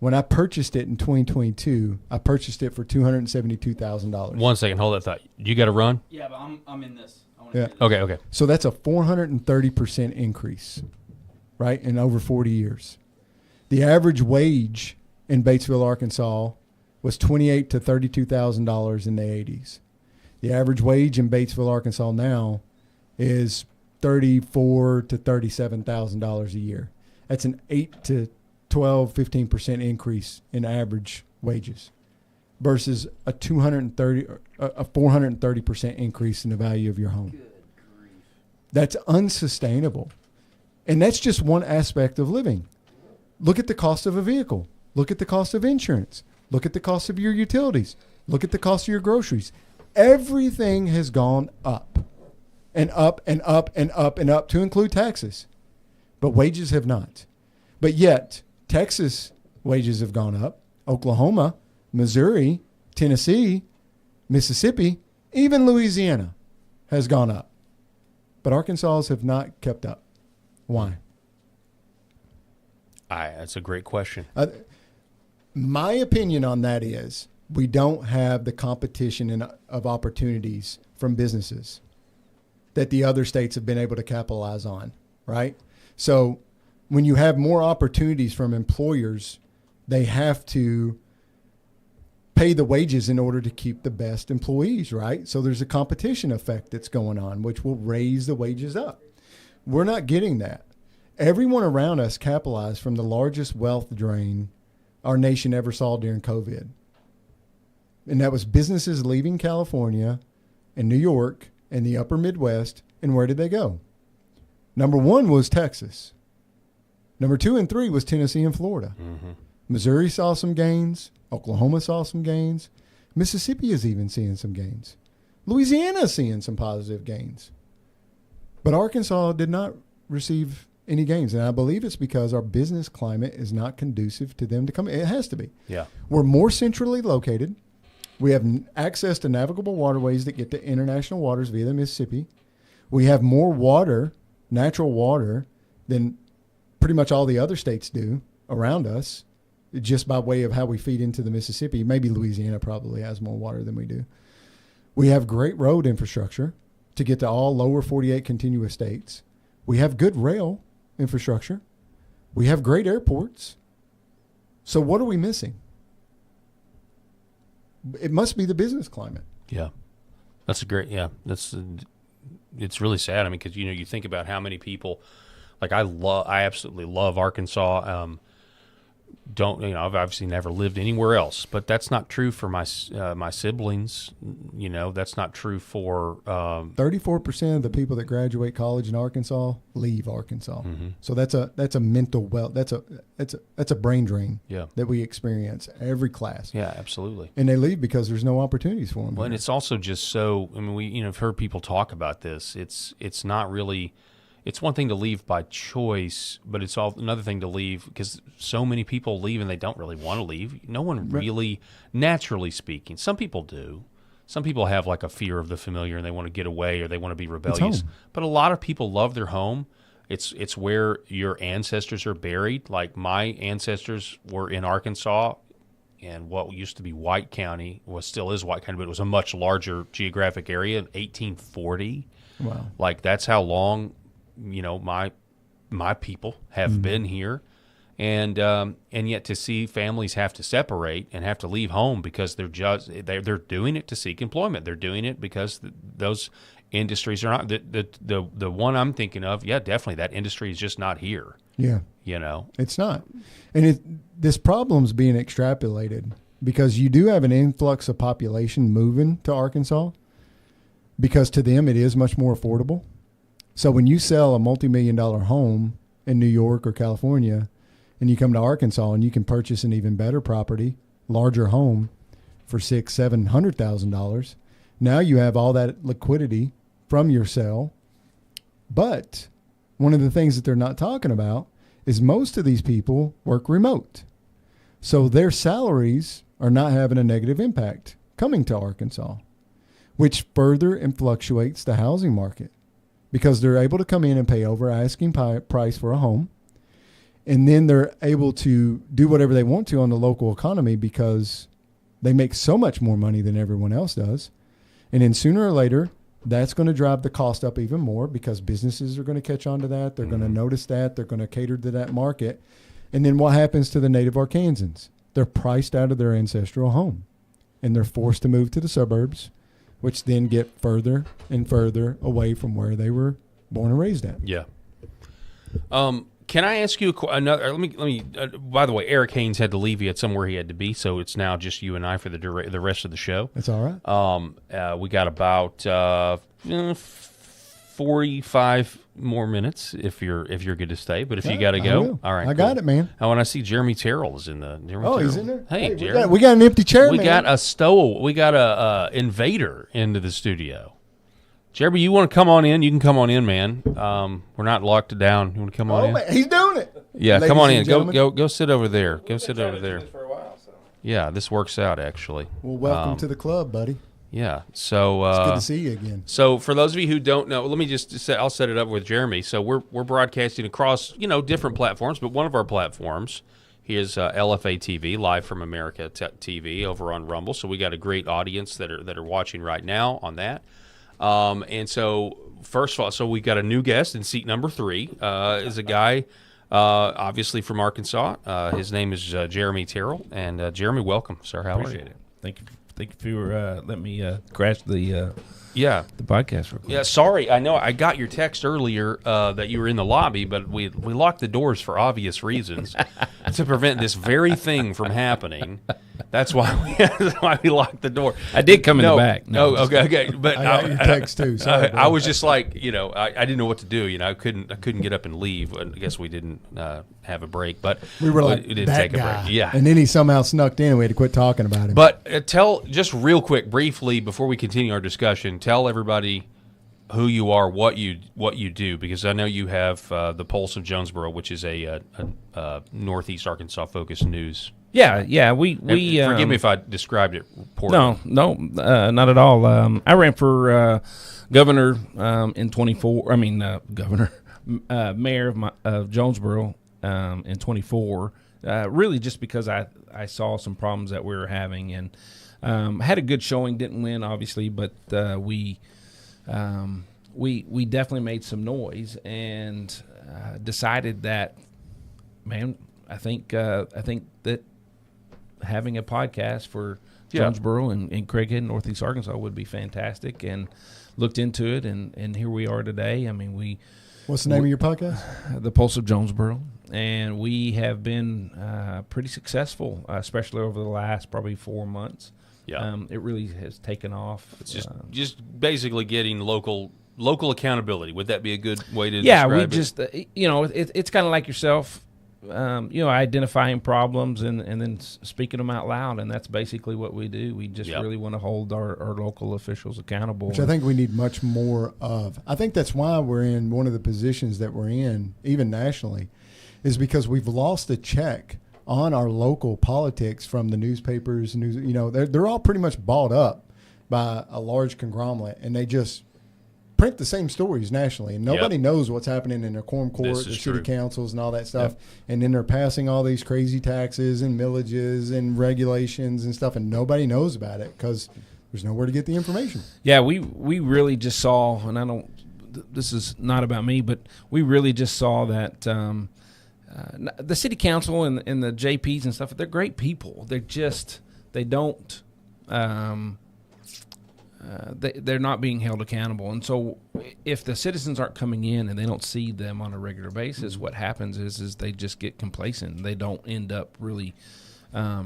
When I purchased it in 2022, I purchased it for $272,000. 1 second, hold that thought. You got to run? Yeah, but I'm in this. Yeah. Okay. So that's a 430% increase, right, in over 40 years. The average wage in Batesville, Arkansas, was $28,000 to $32,000 in the 80s. The average wage in Batesville, Arkansas now is $34,000 to $37,000 a year. That's an 8 to 12, 15% increase in average wages. versus a 430% increase in the value of your home. That's unsustainable. And that's just one aspect of living. Look at the cost of a vehicle. Look at the cost of insurance. Look at the cost of your utilities. Look at the cost of your groceries. Everything has gone up and up and up and up and up, to include taxes. But wages have not. But yet, Texas wages have gone up. Oklahoma, Missouri, Tennessee, Mississippi, even Louisiana has gone up. But Arkansas have not kept up. Why? That's a great question. My opinion on that is we don't have the competition of opportunities from businesses that the other states have been able to capitalize on, right? So when you have more opportunities from employers, they have to pay the wages in order to keep the best employees, right? So there's a competition effect that's going on, which will raise the wages up. We're not getting that. Everyone around us capitalized from the largest wealth drain our nation ever saw during COVID. And that was businesses leaving California and New York and the upper Midwest. And where did they go? Number one was Texas. Number 2 and 3 was Tennessee and Florida. Mm-hmm. Missouri saw some gains. Oklahoma saw some gains. Mississippi is even seeing some gains. Louisiana is seeing some positive gains. But Arkansas did not receive any gains. And I believe it's because our business climate is not conducive to them to come. It has to be. Yeah. We're more centrally located. We have access to navigable waterways that get to international waters via the Mississippi. We have more water, natural water, than pretty much all the other states do around us, just by way of how we feed into the Mississippi. Maybe Louisiana probably has more water than we do. We have great road infrastructure to get to all lower 48 contiguous states. We have good rail infrastructure. We have great airports. So what are we missing? It must be the business climate. Yeah. It's really sad. I mean, because, you think about how many people, like I absolutely love Arkansas. I've obviously never lived anywhere else, but that's not true for my siblings. That's not true for 34% of the people that graduate college in Arkansas leave Arkansas. Mm-hmm. So that's a mental that's a brain drain. Yeah. That we experience every class. Yeah, absolutely. And they leave because there's no opportunities for them. Well, and it's also just so. I mean, we have heard people talk about this. It's not really. It's one thing to leave by choice, but it's another thing to leave because so many people leave and they don't really want to leave. No one really, naturally speaking, some people do. Some people have like a fear of the familiar and they want to get away or they want to be rebellious. But a lot of people love their home. It's where your ancestors are buried. Like my ancestors were in Arkansas, and what used to be White County still is White County, but it was a much larger geographic area in 1840. Wow. Like that's how long my people have been here, and yet to see families have to separate and have to leave home because they're doing it to seek employment. They're doing it because those industries are not the one I'm thinking of. Yeah, definitely that industry is just not here. Yeah, it's not, and this problem's being extrapolated because you do have an influx of population moving to Arkansas because to them it is much more affordable. So when you sell a multi-million-dollar home in New York or California and you come to Arkansas and you can purchase an even better property, larger home for $600,000-$700,000, now you have all that liquidity from your sale. But one of the things that they're not talking about is most of these people work remote. So their salaries are not having a negative impact coming to Arkansas, which further fluctuates the housing market. Because they're able to come in and pay over asking price for a home. And then they're able to do whatever they want to on the local economy because they make so much more money than everyone else does. And then sooner or later, that's going to drive the cost up even more because businesses are going to catch on to that. They're going to notice that. They're going to cater to that market. And then what happens to the native Arkansans? They're priced out of their ancestral home. And they're forced to move to the suburbs, which then get further and further away from where they were born and raised at. Yeah. Can I ask you another? Let me. By the way, Eric Haynes had to leave. He had somewhere he had to be, so it's now just you and I for the rest of the show. That's all right. We got about 45 more minutes if you're good to stay. But if you got to go, all right. I got it, man. I want to see Jeremy Terrell is in the. He's in there. Hey, we Jeremy. got an empty chair. We man. got a stowaway. We got a invader into the studio. Jeremy, you want to come on in? You can come on in, man. We're not locked down. You want to come on in? Man, he's doing it. Yeah, Ladies come on and in. gentlemen. Go sit over there. Go sit over there. Yeah, this works out actually. Well, welcome to the club, buddy. Yeah. So It's good to see you again. So for those of you who don't know, let me just say, I'll set it up with Jeremy. So we're broadcasting across different platforms, but one of our platforms is LFA TV, Live from America TV, over on Rumble. So we got a great audience that are watching right now on that. And so first of all, so we got a new guest in seat number 3. Is a guy obviously from Arkansas. His name is Jeremy Terrell. And Jeremy, welcome, sir. How are you? Appreciate it. Thank you for letting me crash the The podcast real quick. Yeah, sorry. I know I got your text earlier that you were in the lobby, but we locked the doors for obvious reasons to prevent this very thing from happening. That's why we locked the door. I did come in the back. No, okay. But I got your text too. Sorry, I was just like, I didn't know what to do. I couldn't get up and leave. I guess we didn't have a break, but we were like, we didn't that take a guy. break. Yeah. And then he somehow snuck in and we had to quit talking about him. But tell just real quick, briefly, before we continue our discussion, tell everybody who you are, what you do, because I know you have the Pulse of Jonesboro, which is a Northeast Arkansas focused news. Yeah. We forgive me if I described it poorly. No, not at all. I ran for governor in 24. I mean, governor, mayor of Jonesboro in 24. Really, just because I saw some problems that we were having and had a good showing. Didn't win, obviously, but we definitely made some noise and decided that, man, I think that having a podcast for Jonesboro and Craighead, Northeast Arkansas would be fantastic, and looked into it, and here we are today. I mean, what's the name of your podcast? The Pulse of Jonesboro, and we have been pretty successful, especially over the last probably 4 months. Yeah, it really has taken off. It's just basically getting local accountability. Would that be a good way to describe it? Yeah, we just it's kind of like yourself. Identifying problems and then speaking them out loud, and that's basically what we do. We just really want to hold our local officials accountable. Which I think we need much more of. I think that's why we're in one of the positions that we're in, even nationally, is because we've lost a check on our local politics from the newspapers. They're all pretty much bought up by a large conglomerate, and they just print the same stories nationally, and nobody knows what's happening in their quorum court, their city councils, and all that stuff. And then they're passing all these crazy taxes and millages and regulations and stuff, and nobody knows about it because there's nowhere to get the information. Yeah, we really just saw, and this is not about me, but we really just saw that the city council and the JPs and stuff, they're great people. They don't. They're not being held accountable. And so if the citizens aren't coming in and they don't see them on a regular basis, what happens is they just get complacent. They don't end up really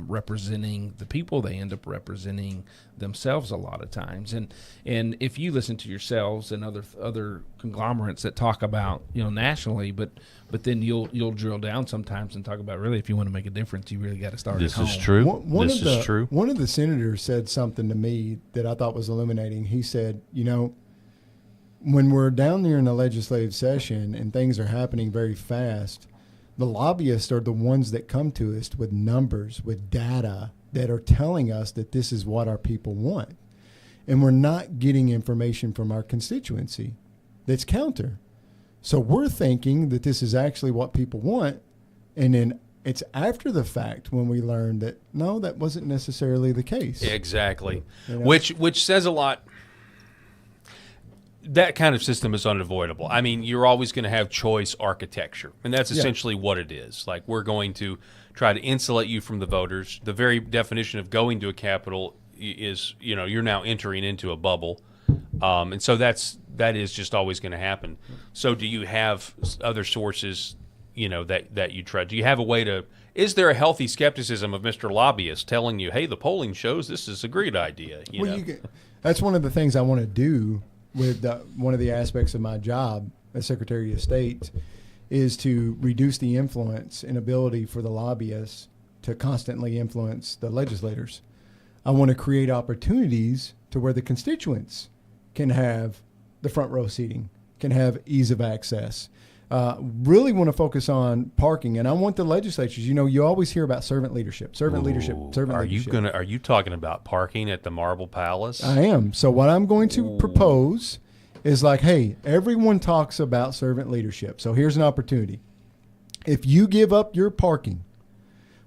representing the people. They end up representing themselves a lot of times. And if you listen to yourselves and other conglomerates that talk about, nationally, but then you'll drill down sometimes and talk about, really, if you want to make a difference, you really got to start at home. This is true. This is true. One of the senators said something to me that I thought was illuminating. He said, when we're down there in a legislative session and things are happening very fast, the lobbyists are the ones that come to us with numbers, with data that are telling us that this is what our people want. And we're not getting information from our constituency that's counter. So we're thinking that this is actually what people want. And then it's after the fact when we learn that, no, that wasn't necessarily the case. Exactly. Which says a lot. That kind of system is unavoidable. I mean, you're always going to have choice architecture, and that's essentially what it is. Like, we're going to try to insulate you from the voters. The very definition of going to a capital is, you're now entering into a bubble, and so that is just always going to happen. So, do you have other sources, that you tread? Do you have a way to? Is there a healthy skepticism of Mr. Lobbyist telling you, "Hey, the polling shows this is a great idea"? That's one of the things I want to do with one of the aspects of my job as Secretary of State is to reduce the influence and ability for the lobbyists to constantly influence the legislators. I want to create opportunities to where the constituents can have the front row seating, can have ease of access. Really want to focus on parking, and I want the legislatures. You always hear about servant leadership. Are you talking about parking at the Marble Palace? I am. So what I'm going to propose is like, hey, everyone talks about servant leadership. So here's an opportunity. If you give up your parking,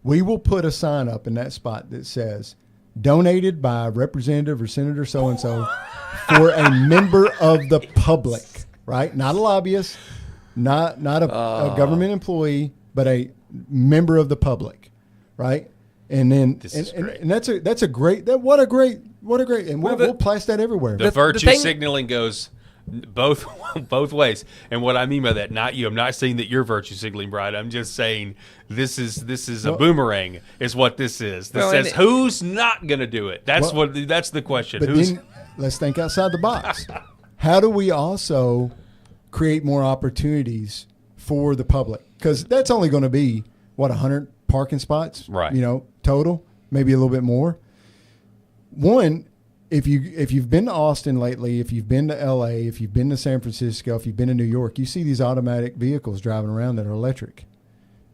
we will put a sign up in that spot that says, donated by Representative or Senator so-and-so for a member of the public, right? Not a lobbyist, not a government employee, but a member of the public, right? And then and that's a great, what a great, and we'll plaster that everywhere. The virtue signaling goes both ways. And what I mean by that, not you, I'm not saying that you're virtue signaling, Bryan. I'm just saying this is a boomerang is what this is. This says who's not going to do it. That's the question. But then let's think outside the box. How do we also create more opportunities for the public? Because that's only going to be 100 parking spots, right? Total, maybe a little bit more. One, if you've been to Austin lately, if you've been to LA, if you've been to San Francisco, if you've been to New York, you see these automatic vehicles driving around that are electric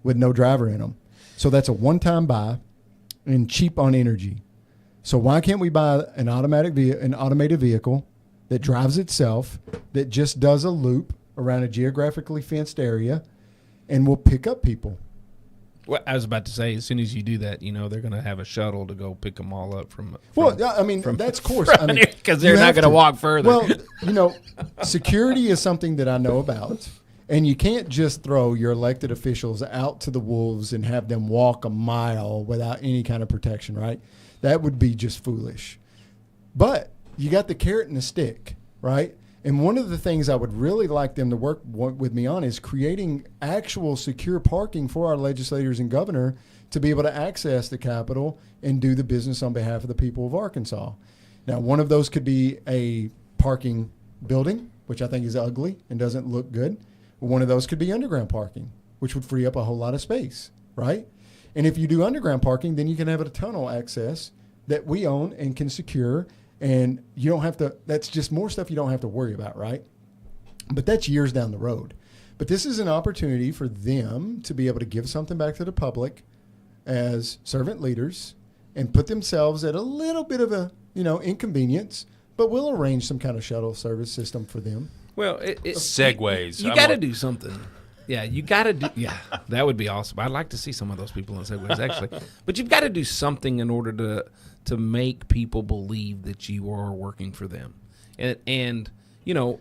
with no driver in them. So that's a one-time buy and cheap on energy. So why can't we buy an automated vehicle that drives itself, that just does a loop around a geographically fenced area, and will pick up people? Well, I was about to say, as soon as you do that, they're going to have a shuttle to go pick them all up from that's course. Because they're not going to walk further. Well, security is something that I know about. And you can't just throw your elected officials out to the wolves and have them walk a mile without any kind of protection, right? That would be just foolish. But you got the carrot and the stick, right? And one of the things I would really like them to work with me on is creating actual secure parking for our legislators and governor to be able to access the Capitol and do the business on behalf of the people of Arkansas. Now, one of those could be a parking building, which I think is ugly and doesn't look good. One of those could be underground parking, which would free up a whole lot of space, right? And if you do underground parking, then you can have a tunnel access that we own and can secure. And you don't have to, that's just more stuff you don't have to worry about, right? But that's years down the road. But this is an opportunity for them to be able to give something back to the public as servant leaders and put themselves at a little bit of a, inconvenience, but we'll arrange some kind of shuttle service system for them. Well, Segways. You got to do something. Yeah, you got to do. Yeah, that would be awesome. I'd like to see some of those people in Segways, actually. But you've got to do something in order to make people believe that you are working for them. And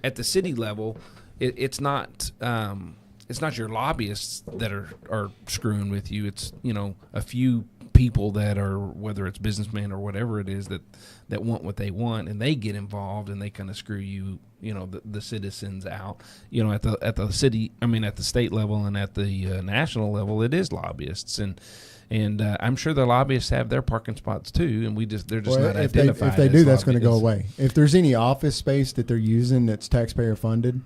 at the city level, it's not your lobbyists that are screwing with you. It's a few people that are, whether it's businessmen or whatever it is, that want what they want, and they get involved and they kind of screw you, the citizens out. At the state level and at the national level, it is lobbyists, and I'm sure the lobbyists have their parking spots too, and they're just not identified. If they do, that's going to go away. If there's any office space that they're using that's taxpayer funded,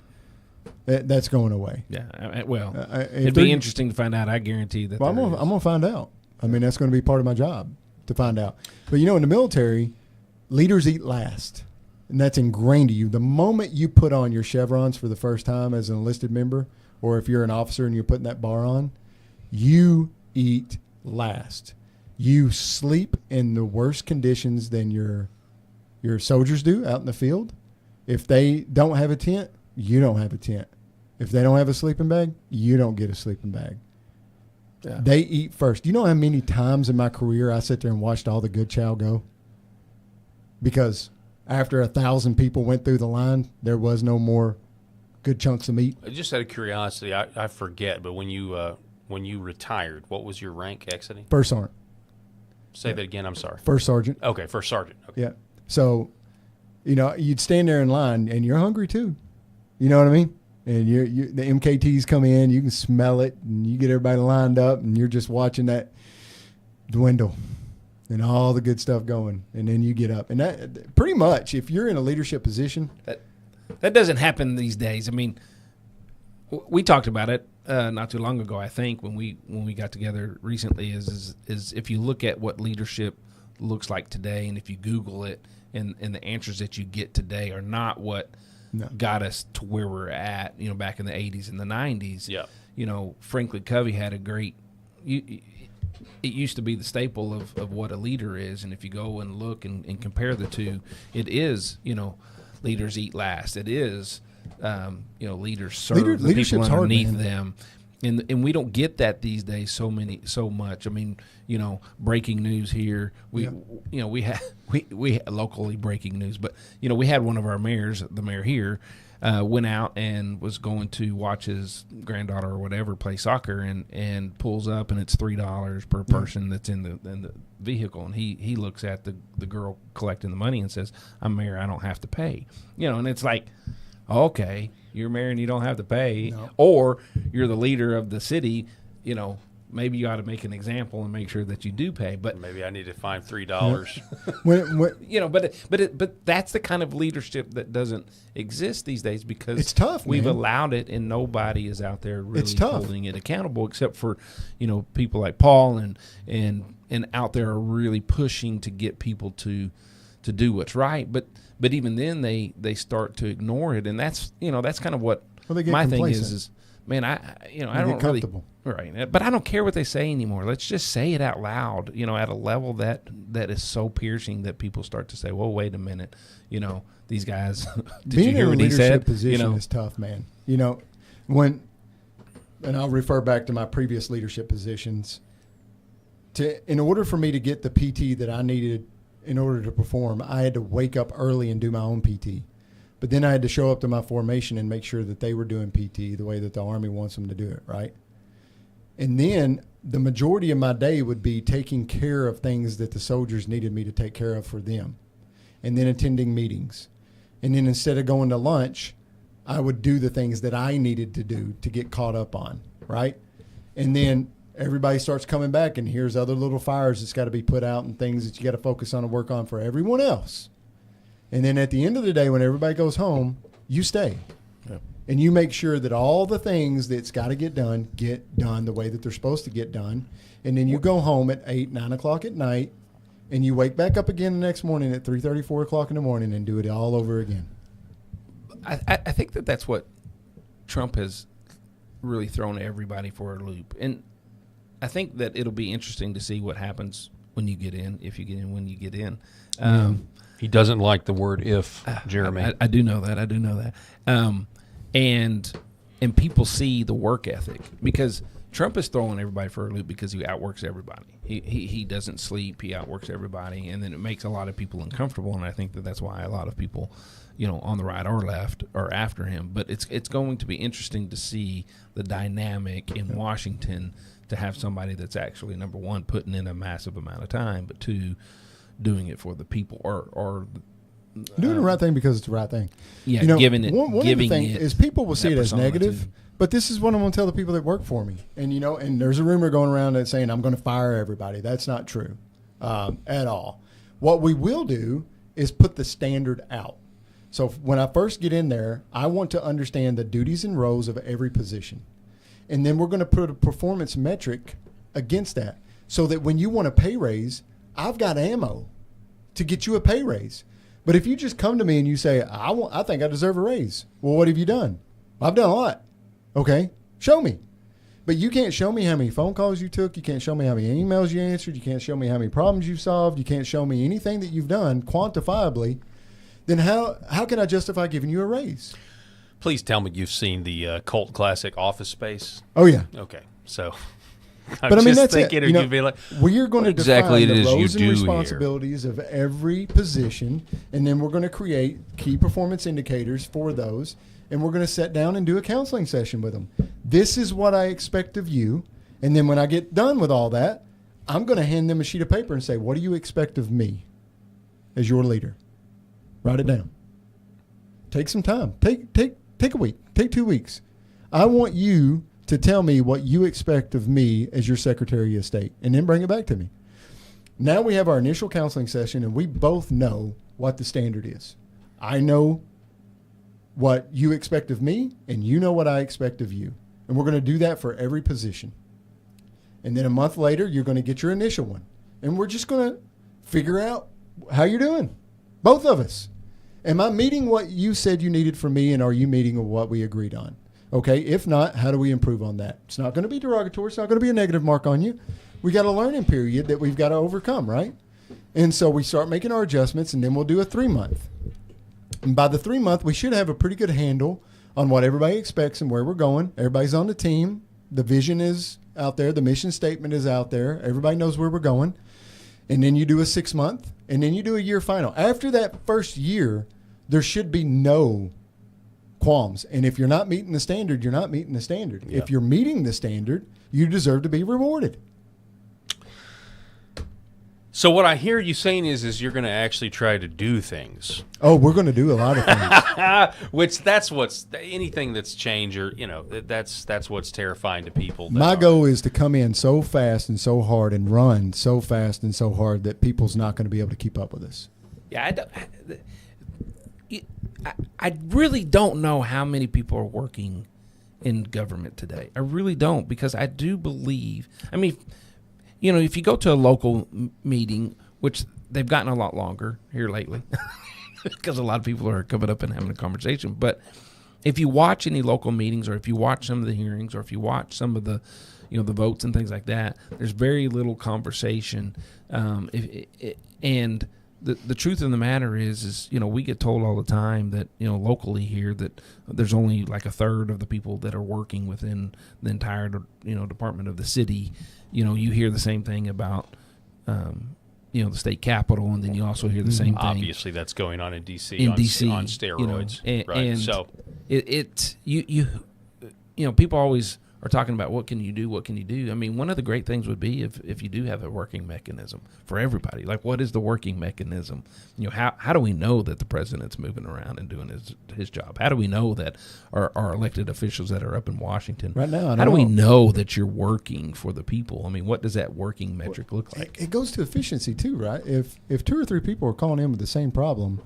that's going away. Yeah, it'd be interesting to find out. I guarantee that. Well, I'm gonna find out. That's going to be part of my job to find out. But in the military, leaders eat last, and that's ingrained to you. The moment you put on your chevrons for the first time as an enlisted member, or if you're an officer and you're putting that bar on, you eat last. You sleep in the worst conditions than your soldiers do out in the field. If they don't have a tent, you don't have a tent. If they don't have a sleeping bag, you don't get a sleeping bag. Yeah. They eat first. You know how many times in my career I sat there and watched all the good chow go? Because after 1,000 people went through the line, there was no more good chunks of meat. Just out of curiosity, I forget, but when you retired, what was your rank exiting? First sergeant. Say that again. I'm sorry. First sergeant. Okay, first sergeant. Okay. Yeah. So, you'd stand there in line, and you're hungry too. You know what I mean? and the MKTs come in, you can smell it, and you get everybody lined up, and you're just watching that dwindle and all the good stuff going, and then you get up. And that pretty much, if you're in a leadership position, that doesn't happen these days. I mean, we talked about it not too long ago, I think, when we got together recently, is if you look at what leadership looks like today, and if you Google it, and the answers that you get today are not what got us to where we're at, back in the 80s and the 90s. Yeah. Franklin Covey had a great it used to be the staple of what a leader is, and if you go and look and compare the two, it is, leaders eat last. It is, leaders serve the people underneath them. And we don't get that these days so much. I mean, breaking news here. We locally breaking news, but we had one of our mayors, the mayor here, went out and was going to watch his granddaughter or whatever play soccer, and pulls up, and it's $3 per person that's in the vehicle, and he looks at the girl collecting the money and says, "I'm mayor, I don't have to pay," and it's like, okay, you're mayor and you don't have to pay, or you're the leader of the city, maybe you ought to make an example and make sure that you do pay. But maybe I need to find $3. But that's the kind of leadership that doesn't exist these days, because it's tough. We've allowed it, and nobody is out there really holding it accountable, except for people like Paul and out there are really pushing to get people to do what's right. But even then they start to ignore it, and that's kind of what my thing is. Man, I don't really right, but I don't care what they say anymore. Let's just say it out loud, at a level that is so piercing that people start to say, "Well, wait a minute, these guys." Did Being you hear in what a he leadership said? Position is tough, man. And I'll refer back to my previous leadership positions. In order for me to get the PT that I needed in order to perform, I had to wake up early and do my own PT. But then I had to show up to my formation and make sure that they were doing PT the way that the Army wants them to do it, right? And then the majority of my day would be taking care of things that the soldiers needed me to take care of for them, and then attending meetings. And then instead of going to lunch, I would do the things that I needed to do to get caught up on, right? And then everybody starts coming back, and here's other little fires that's got to be put out and things that you got to focus on and work on for everyone else. And then at the end of the day, when everybody goes home, you stay. Yeah. And you make sure that all the things that's got to get done the way that they're supposed to get done. And then you go home at 8, 9 o'clock at night, and you wake back up again the next morning at 3:30, 4 o'clock in the morning and do it all over again. I think that's what Trump has really thrown everybody for a loop. And I think that it'll be interesting to see what happens when you get in, if you get in, when you get in. He doesn't like the word "if," Jeremy. I do know that. And people see the work ethic, because Trump is throwing everybody for a loop because he outworks everybody. He doesn't sleep. He outworks everybody, and then it makes a lot of people uncomfortable. And I think that's why a lot of people, on the right or left, are after him. But it's going to be interesting to see the dynamic in Washington, to have somebody that's actually, number one, putting in a massive amount of time, but two, doing it for the people, or doing the right thing because it's the right thing. Yeah, giving it. One of the things is people will see it as negative, too. But this is what I'm going to tell the people that work for me. And and there's a rumor going around that's saying I'm going to fire everybody. That's not true at all. What we will do is put the standard out. So when I first get in there, I want to understand the duties and roles of every position, and then we're going to put a performance metric against that, so that when you want a pay raise, I've got ammo to get you a pay raise. But if you just come to me and you say, I think I deserve a raise. Well, what have you done? I've done a lot. Okay, show me. But you can't show me how many phone calls you took. You can't show me how many emails you answered. You can't show me how many problems you've solved. You can't show me anything that you've done quantifiably. Then how can I justify giving you a raise? Please tell me you've seen the cult classic Office Space. Oh, yeah. Okay, so... But I mean, that's thinking, it. you'd be like, we're going to exactly define the it is roles you and do responsibilities of every position, and then we're going to create key performance indicators for those, and we're going to sit down and do a counseling session with them. This is what I expect of you, and then when I get done with all that, I'm going to hand them a sheet of paper and say, what do you expect of me as your leader? Write it down. Take some time. Take take a week, take 2 weeks. I want you to tell me what you expect of me as your Secretary of State, and then bring it back to me. Now we have our initial counseling session, and we both know what the standard is. I know what you expect of me, and you know what I expect of you. And we're going to do that for every position. And then a month later, you're going to get your initial one. And we're just going to figure out how you're doing, both of us. Am I meeting what you said you needed from me, and are you meeting what we agreed on? Okay, if not, how do we improve on that? It's not going to be derogatory. It's not going to be a negative mark on you. We got a learning period that we've got to overcome, right? And so we start making our adjustments, and then we'll do a 3-month. And by the 3-month, we should have a pretty good handle on what everybody expects and where we're going. Everybody's on the team. The vision is out there. The mission statement is out there. Everybody knows where we're going. And then you do a 6-month, and then you do a year final. After that first year, there should be no qualms. And if you're not meeting the standard, you're not meeting the standard. Yeah. If you're meeting the standard, you deserve to be rewarded. So what I hear you saying is you're going to actually try to do things. Oh, we're going to do a lot of things. Which that's what's anything that's change or that's what's terrifying to people. My goal is to come in so fast and so hard and run so fast and so hard that people's not going to be able to keep up with us. Yeah, I really don't know how many people are working in government today. I really don't, because I do believe, I mean, if you go to a local meeting, which they've gotten a lot longer here lately, because a lot of people are coming up and having a conversation. But if you watch any local meetings, or if you watch some of the hearings, or if you watch some of the, the votes and things like that, there's very little conversation. And the truth of the matter is we get told all the time that locally here that there's only like a third of the people that are working within the entire department of the city. You hear the same thing about the state capitol, and then you also hear the same thing. Obviously, that's going on in D.C. in on D.C. on steroids, right? And so people always are talking about what can you do. I mean, one of the great things would be if you do have a working mechanism for everybody. Like, what is the working mechanism? How do we know that the president's moving around and doing his job? How do we know that our elected officials that are up in Washington Right now, how do we know that you're working for the people? I mean, what does that working metric look like? It goes to efficiency too, right? If 2 or 3 people are calling in with the same problem,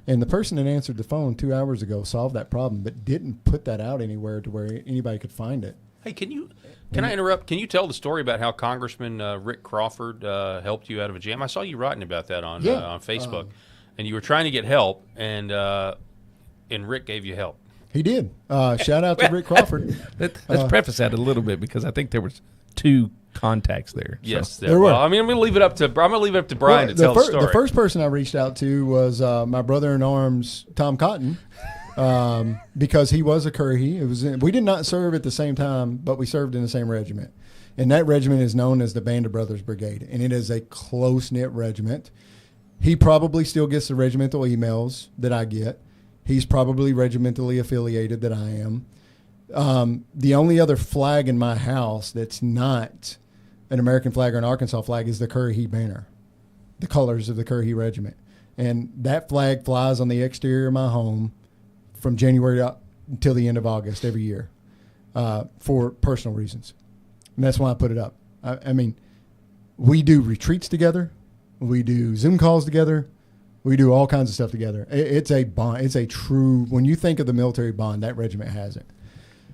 and the person that answered the phone 2 hours ago solved that problem, but didn't put that out anywhere to where anybody could find it. Hey, can I interrupt? Can you tell the story about how Congressman Rick Crawford helped you out of a jam? I saw you writing about that on Facebook, and you were trying to get help, and Rick gave you help. He did. Shout out to Rick Crawford. Let's preface that a little bit, because I think there was 2 contacts there. Yes, there were. Well, I mean, I'm going to leave it up to Bryan to tell the story. The first person I reached out to was my brother-in-arms, Tom Cotton. Because he was a Curry. We did not serve at the same time, but we served in the same regiment. And that regiment is known as the Band of Brothers Brigade, and it is a close-knit regiment. He probably still gets the regimental emails that I get. He's probably regimentally affiliated that I am. The only other flag in my house that's not an American flag or an Arkansas flag is the Curry banner, the colors of the Curry Regiment. And that flag flies on the exterior of my home from January until the end of August every year for personal reasons. And that's why I put it up. I mean, we do retreats together. We do Zoom calls together. We do all kinds of stuff together. It's a bond. It's a true, when you think of the military bond, that regiment has it.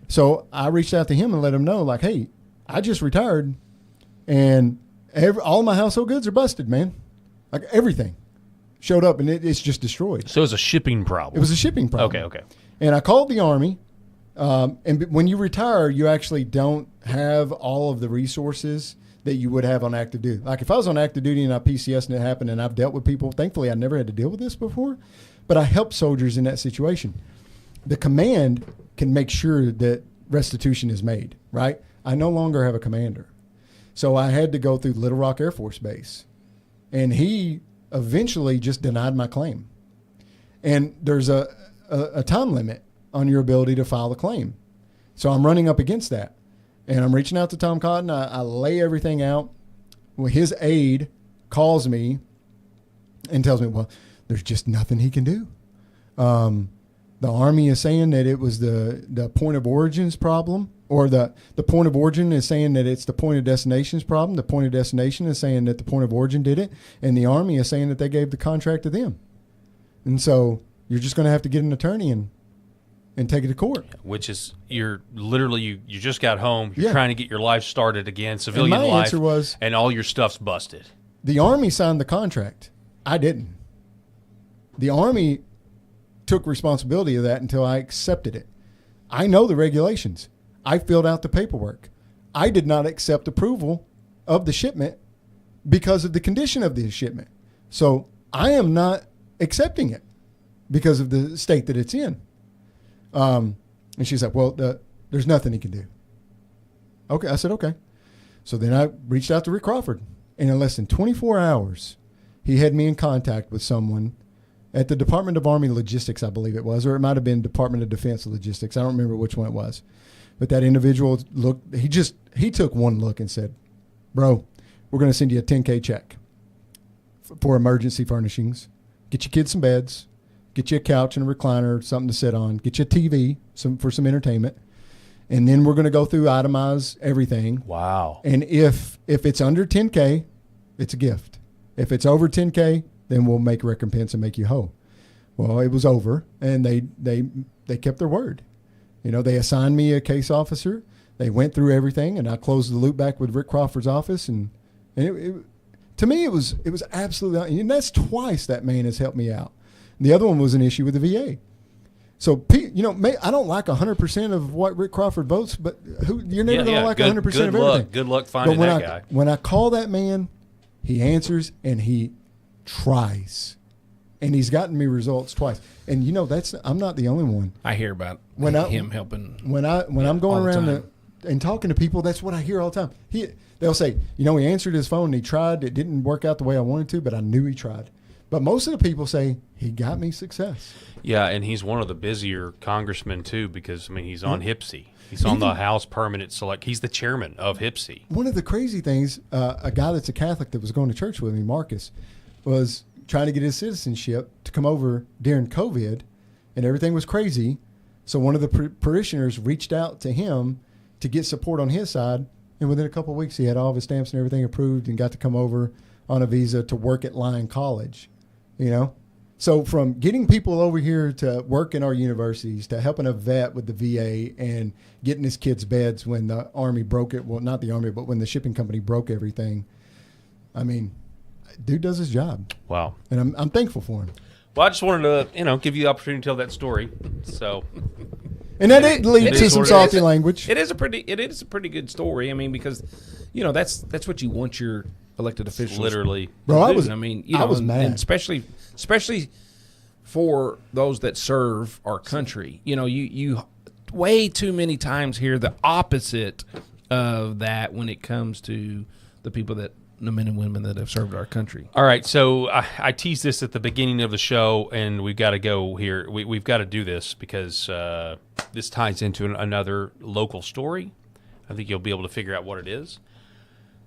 So I reached out to him and let him know, like, hey, I just retired, and all my household goods are busted, man. Like, everything showed up, and it's just destroyed. So it was a shipping problem. It was a shipping problem. Okay. And I called the Army, and when you retire, you actually don't have all of the resources that you would have on active duty. Like, if I was on active duty and I PCS and it happened, and I've dealt with people, thankfully I never had to deal with this before, but I helped soldiers in that situation. The command can make sure that restitution is made, right? I no longer have a commander. So I had to go through Little Rock Air Force Base, and he eventually just denied my claim. And there's a time limit on your ability to file a claim. So I'm running up against that. And I'm reaching out to Tom Cotton. I lay everything out. Well, his aide calls me and tells me, well, there's just nothing he can do. The Army is saying that it was the point of origin's problem, or the point of origin is saying that it's the point of destination's problem. The point of destination is saying that the point of origin did it, and the Army is saying that they gave the contract to them. And so you're just going to have to get an attorney and take it to court. Which is, you're literally, you just got home, you're Yeah. trying to get your life started again, civilian And my life, answer was, and all your stuff's busted. the Army signed the contract. I didn't. The Army took responsibility of that until I accepted it. I know the regulations. I filled out the paperwork. I did not accept approval of the shipment because of the condition of the shipment. So I am not accepting it because of the state that it's in. And she's like, well, there's nothing he can do. Okay. I said, okay. So then I reached out to Rick Crawford, and in less than 24 hours, he had me in contact with someone at the Department of Army Logistics, I believe it was, or it might have been Department of Defense Logistics. I don't remember which one it was. But that individual looked, he took one look and said, bro, we're going to send you a 10K check for emergency furnishings. Get your kids some beds, get you a couch and a recliner, something to sit on, get you a TV for some entertainment. And then we're going to go through, itemize everything. Wow. And if it's under 10K, it's a gift. If it's over 10K, then we'll make recompense and make you whole. Well, it was over, and they kept their word. You know, they assigned me a case officer. They went through everything, and I closed the loop back with Rick Crawford's office. And to me, it was absolutely, and that's twice that man has helped me out. The other one was an issue with the VA. So, you know, I don't like 100% of what Rick Crawford votes, but you're never going to like 100% of everything. Good luck finding that guy. When I call that man, he answers and he tries. And he's gotten me results twice. And, you know, I'm not the only one. I hear about him helping. When I'm going around and talking to people, that's what I hear all the time. They'll say, you know, he answered his phone and he tried. It didn't work out the way I wanted to, but I knew he tried. But most of the people say he got me success. Yeah, and he's one of the busier congressmen, too, because, I mean, he's on HIPSI. He's on the House Permanent Select. He's the chairman of HIPSI. One of the crazy things, a guy that's a Catholic that was going to church with me, Marcus, was trying to get his citizenship to come over during COVID, and everything was crazy. So one of the parishioners reached out to him to get support on his side, and within a couple of weeks, he had all of his stamps and everything approved and got to come over on a visa to work at Lyon College, you know? So from getting people over here to work in our universities, to helping a vet with the VA and getting his kids beds when the Army broke it, well, not the Army, but when the shipping company broke everything, I mean, dude does his job. Wow. And I'm thankful for him. Well, I just wanted to, you know, give you the opportunity to tell that story. So, and that did lead to some salty language. It is a pretty good story. I mean, because, you know, that's what you want your elected officials. Literally, bro. I was mad, and especially for those that serve our country. You know, you way too many times hear the opposite of that when it comes to the people the men and women that have served our country. All right, so I teased this at the beginning of the show, and we've got to go here. We've got to do this because this ties into another local story. I think you'll be able to figure out what it is.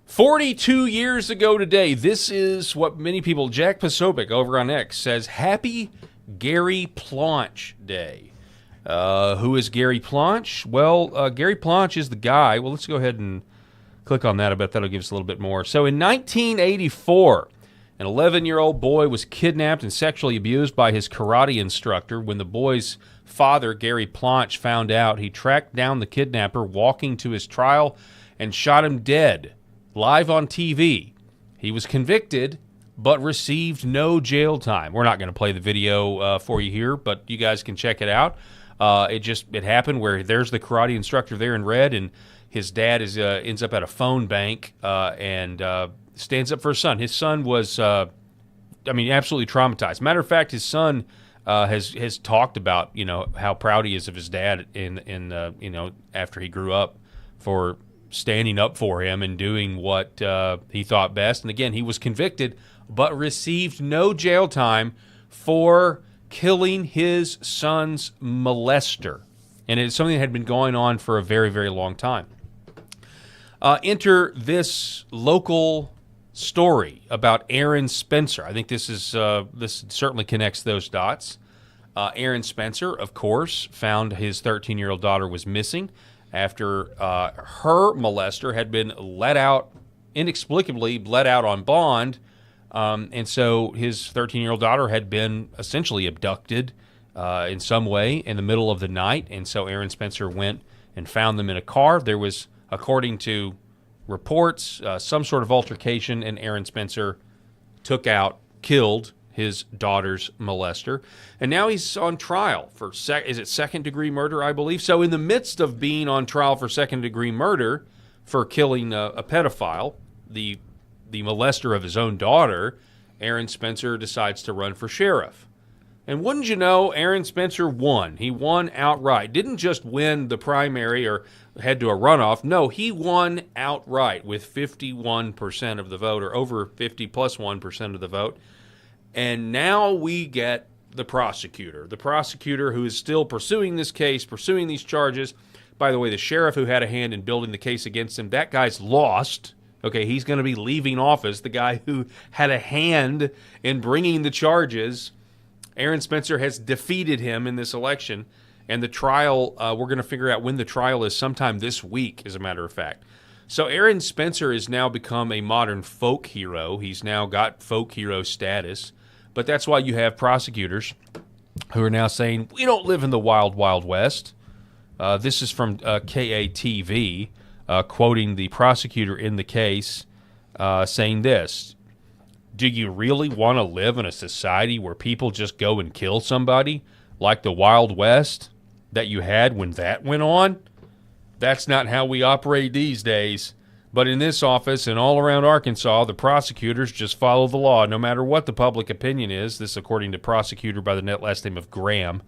42 years ago today, this is what many people, Jack Posobiec over on X says, Happy Gary Planche Day. Who is Gary Planche? Well, Gary Planche is the guy. Well, let's go ahead and click on that. I bet that'll give us a little bit more. So in 1984, an 11-year-old boy was kidnapped and sexually abused by his karate instructor. When the boy's father, Gary Planche, found out, he tracked down the kidnapper walking to his trial and shot him dead. Live on TV. He was convicted, but received no jail time. We're not going to play the video for you here, but you guys can check it out. It happened where there's the karate instructor there in red, and his dad ends up at a phone bank and stands up for his son. His son was, absolutely traumatized. Matter of fact, his son has talked about, you know, how proud he is of his dad after he grew up for standing up for him and doing what he thought best. And again, he was convicted, but received no jail time for killing his son's molester. And it's something that had been going on for a very, very long time. Enter this local story about Aaron Spencer. I think this certainly connects those dots. Aaron Spencer, of course, found his 13-year-old daughter was missing after her molester had been inexplicably let out on bond. And so his 13-year-old daughter had been essentially abducted in some way in the middle of the night. And so Aaron Spencer went and found them in a car. There was, according to reports, some sort of altercation, and Aaron Spencer killed his daughter's molester. And now he's on trial for, second-degree murder, I believe? So in the midst of being on trial for second-degree murder for killing a pedophile, the molester of his own daughter, Aaron Spencer decides to run for sheriff. And wouldn't you know, Aaron Spencer won. He won outright. Didn't just win the primary or head to a runoff. No, he won outright with 51% of the vote, or over 50 plus 1% of the vote. And now we get the prosecutor who is still pursuing this case, pursuing these charges. By the way, the sheriff who had a hand in building the case against him, that guy's lost. Okay, he's going to be leaving office. The guy who had a hand in bringing the charges, Aaron Spencer has defeated him in this election. And the trial, we're going to figure out when the trial is, sometime this week, as a matter of fact. So Aaron Spencer has now become a modern folk hero. He's now got folk hero status. But that's why you have prosecutors who are now saying, we don't live in the wild, wild west. This is from KATV, quoting the prosecutor in the case, saying this: do you really want to live in a society where people just go and kill somebody like the Wild West that you had when that went on? That's not how we operate these days. But in this office and all around Arkansas, the prosecutors just follow the law, no matter what the public opinion is. This according to prosecutor by the last name of Graham.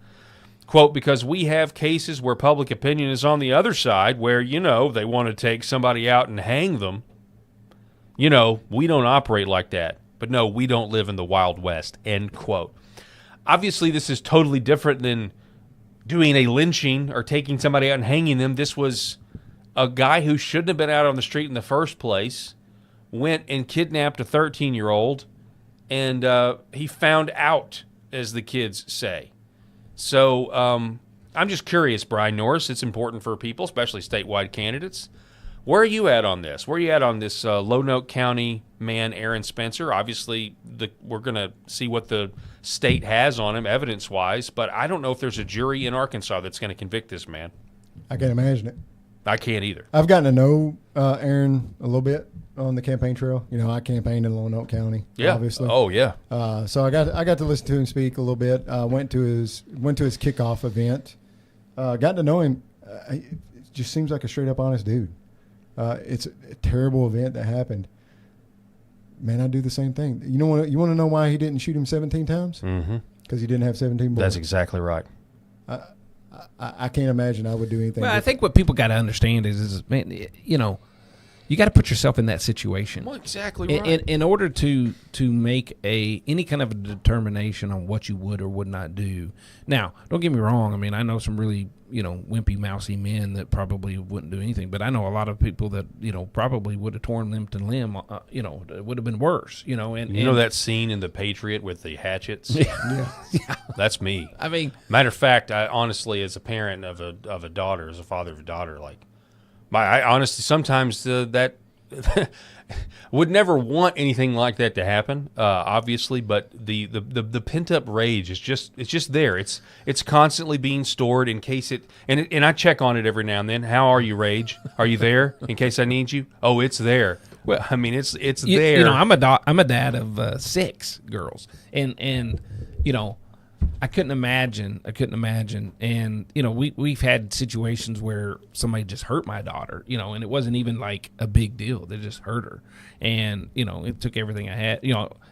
Quote, because we have cases where public opinion is on the other side, where, they want to take somebody out and hang them. We don't operate like that. But no, we don't live in the Wild West, end quote. Obviously, this is totally different than doing a lynching or taking somebody out and hanging them. This was a guy who shouldn't have been out on the street in the first place, went and kidnapped a 13-year-old, and he found out, as the kids say. So I'm just curious, Bryan Norris. It's important for people, especially statewide candidates. Where are you at on this? Where are you at on this Lonoke County man, Aaron Spencer? Obviously, we're going to see what the state has on him evidence-wise, but I don't know if there's a jury in Arkansas that's going to convict this man. I can't imagine it. I can't either. I've gotten to know Aaron a little bit on the campaign trail. I campaigned in Lonoke County. Yeah. Obviously. Oh yeah. So I got to listen to him speak a little bit. Went to his kickoff event. Got to know him. It just seems like a straight up honest dude. It's a terrible event that happened. Man, I do the same thing. You want to know why he didn't shoot him 17 times? Mm-hmm. Because he didn't have 17 bullets. That's exactly right. I can't imagine I would do anything. Well, I think what people got to understand is, man, you got to put yourself in that situation. Well, exactly right. In order to make any kind of a determination on what you would or would not do. Now, don't get me wrong. I mean, I know some really wimpy, mousy men that probably wouldn't do anything. But I know a lot of people that probably would have torn limb to limb. It would have been worse. And that scene in The Patriot with the hatchets. Yeah. That's me. I mean, matter of fact, I honestly, as a parent of a daughter, as a father of a daughter, I honestly sometimes that would never want anything like that to happen, obviously, but the pent up rage is just there. It's constantly being stored in case and I check on it every now and then. How are you, Rage? Are you there in case I need you? Oh, it's there. Well, I mean, it's there. I'm a dad of 6 girls, and I couldn't imagine. And, we've had situations where somebody just hurt my daughter, and it wasn't even like a big deal. They just hurt her. And, it took everything I had,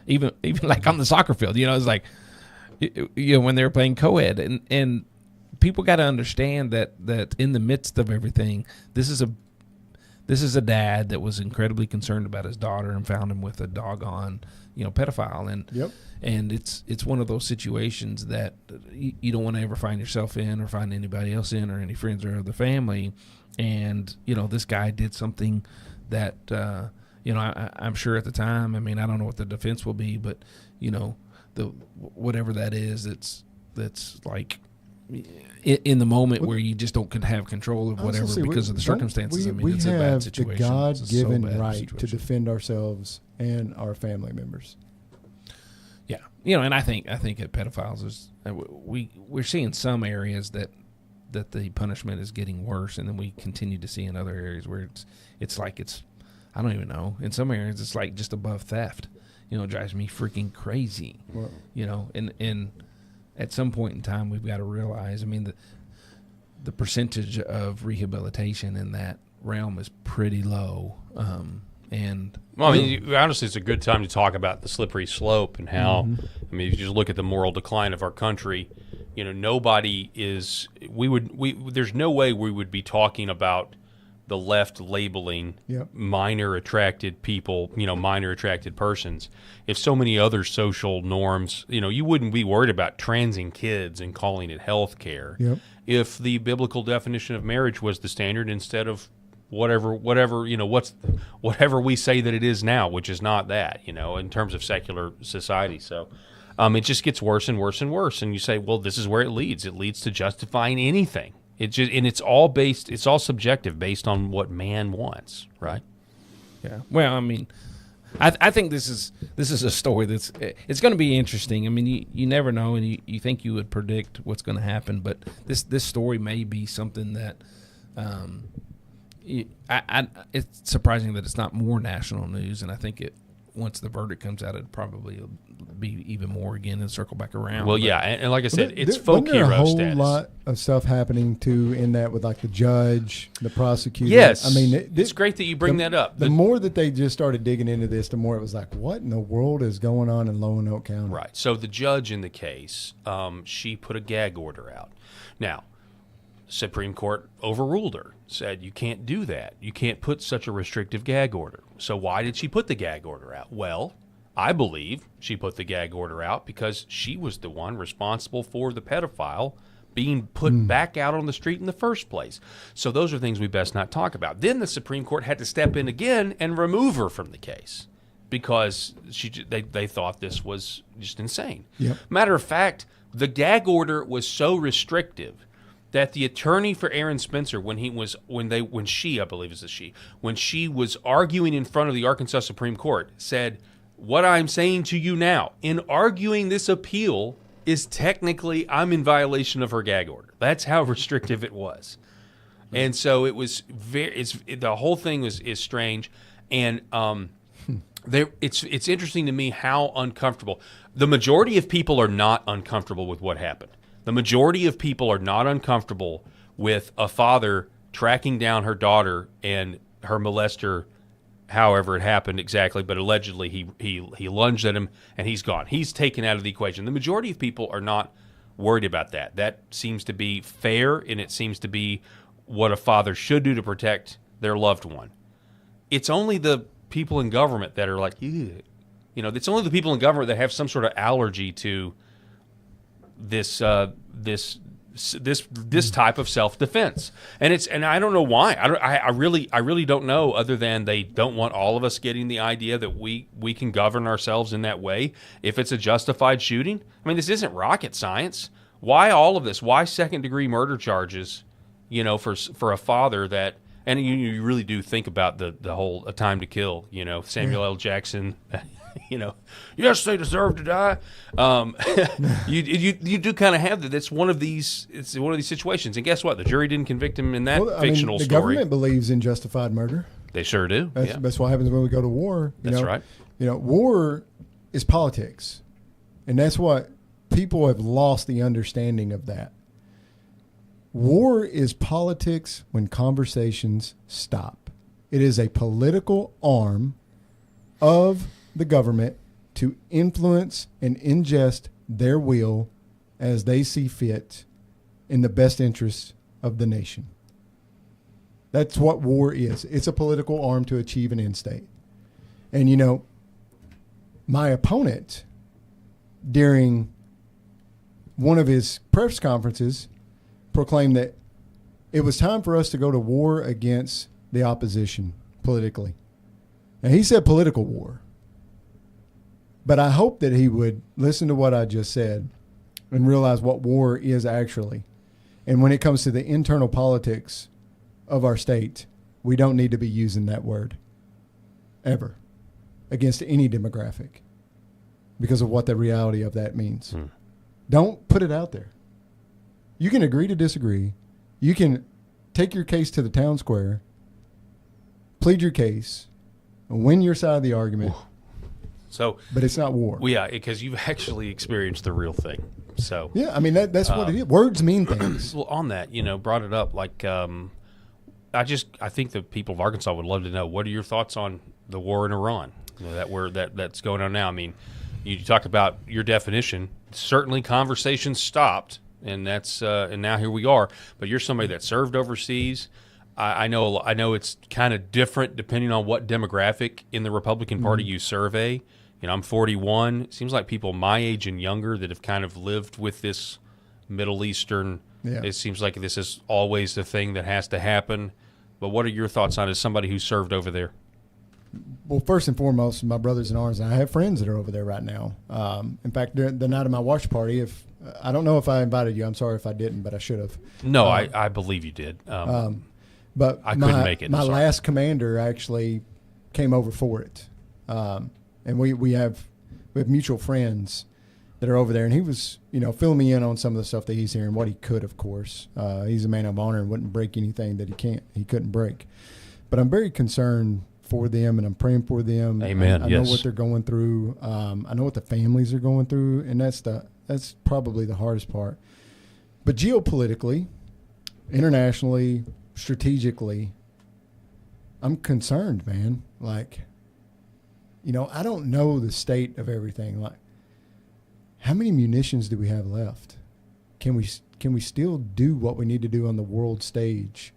even like on the soccer field, it's like, when they were playing co-ed and people got to understand that in the midst of everything, this is a dad that was incredibly concerned about his daughter and found him with a doggone, pedophile. And, yep. And it's one of those situations that you don't want to ever find yourself in or find anybody else in or any friends or other family. And, this guy did something that, I'm sure at the time, I mean, I don't know what the defense will be, but, whatever that is, that's like in the moment where you just don't have control of whatever because of the circumstances. We it's a bad have situation. the God-given right situation. to defend ourselves and our family members. Yeah, and I think that pedophiles is we're seeing some areas that the punishment is getting worse, and then we continue to see in other areas where it's like I don't even know. In some areas, it's like just above theft. It drives me freaking crazy. Well, and at some point in time, we've got to realize. I mean, the percentage of rehabilitation in that realm is pretty low. Honestly, it's a good time to talk about the slippery slope and how. I mean, if you just look at the moral decline of our country, nobody is. There's no way we would be talking about the left labeling minor attracted people, minor attracted persons, if so many other social norms, you wouldn't be worried about transing kids and calling it health care if the biblical definition of marriage was the standard instead of whatever we say that it is now, which is not that, in terms of secular society. So it just gets worse and worse and worse. And you say, well, this is where it leads. It leads to justifying anything. It's all subjective based on what man wants, right? Yeah. Well, I mean, I think this is a story it's going to be interesting. I mean, you never know, and you think you would predict what's going to happen, but this story may be something that it's surprising that it's not more national news, and I think once the verdict comes out, it probably will be even more again and circle back around. Well, yeah, and like I said, it's folk hero status. Wasn't there a whole lot of stuff happening, too, in that with, like, the judge, the prosecutor? Yes. I mean, it's great that you bring that up. The more that they just started digging into this, the more it was like, what in the world is going on in Lonoke County? Right. So the judge in the case, she put a gag order out. Now, Supreme Court overruled her, said you can't do that. You can't put such a restrictive gag order. So why did she put the gag order out? Well, I believe she put the gag order out because she was the one responsible for the pedophile being put back out on the street in the first place. So those are things we best not talk about. Then the Supreme Court had to step in again and remove her from the case because they thought this was just insane. Yep. Matter of fact, the gag order was so restrictive that the attorney for Aaron Spencer, when she was arguing in front of the Arkansas Supreme Court, said, "What I'm saying to you now, in arguing this appeal, is technically I'm in violation of her gag order." That's how restrictive it was, and so it was the whole thing is strange, and it's interesting to me how uncomfortable the majority of people are not uncomfortable with what happened. The majority of people are not uncomfortable with a father tracking down her daughter and her molester, however it happened exactly, but allegedly he lunged at him and he's gone. He's taken out of the equation. The majority of people are not worried about that. That seems to be fair, and it seems to be what a father should do to protect their loved one. It's only the people in government that are like, ew. It's only the people in government that have some sort of allergy to this type of self-defense, and I don't know why. I really don't know, other than they don't want all of us getting the idea that we can govern ourselves in that way if it's a justified shooting. I mean, this isn't rocket science. Why all of this? Why second-degree murder charges? For a father that, and you really do think about the whole A Time to Kill. Samuel L. Jackson. Yes, they deserve to die. You do kind of have that. It's one of these situations. And guess what? The jury didn't convict him in that fictional the story. The government believes in justified murder. They sure do. That's what happens when we go to war. That's right. War is politics, and that's what people have lost the understanding of that. War is politics when conversations stop. It is a political arm of the government to influence and ingest their will as they see fit in the best interests of the nation. That's what war is. It's a political arm to achieve an end state. And, my opponent, during one of his press conferences, proclaimed that it was time for us to go to war against the opposition politically. And he said political war. But I hope that he would listen to what I just said and realize what war is actually. And when it comes to the internal politics of our state, we don't need to be using that word ever against any demographic because of what the reality of that means. Don't put it out there. You can agree to disagree. You can take your case to the town square, plead your case, win your side of the argument. So, but it's not war. well, yeah, because you've actually experienced the real thing. So, Yeah, I mean, that's what it is. Words mean things. well, on that, brought it up. Like, I think the people of Arkansas would love to know, what are your thoughts on the war in Iran? That's going on now. I mean, you talked about your definition. Certainly, conversations stopped, and and now here we are. But you're somebody that served overseas. I know it's kind of different depending on what demographic in the Republican Party you survey. I'm 41. It seems like people my age and younger that have kind of lived with this Middle Eastern. Yeah. It seems like this is always the thing that has to happen. But what are your thoughts on it as somebody who served over there? Well, first and foremost, my brothers in arms, and I have friends that are over there right now. In fact, the night of my watch party, I don't know if I invited you. I'm sorry if I didn't, but I should have. No, I believe you did. But I couldn't make it. My Sorry. last commander actually came over for it, and we have mutual friends that are over there, and he was filling me in on some of the stuff that he's hearing, what he could, of course. He's a man of honor and wouldn't break anything that he couldn't break. But I'm very concerned for them, and I'm praying for them. Amen. I know what they're going through. I know what the families are going through, and that's probably the hardest part. But geopolitically, internationally, strategically, I'm concerned, man. Like, I don't know the state of everything. Like, how many munitions do we have left? Can we still do what we need to do on the world stage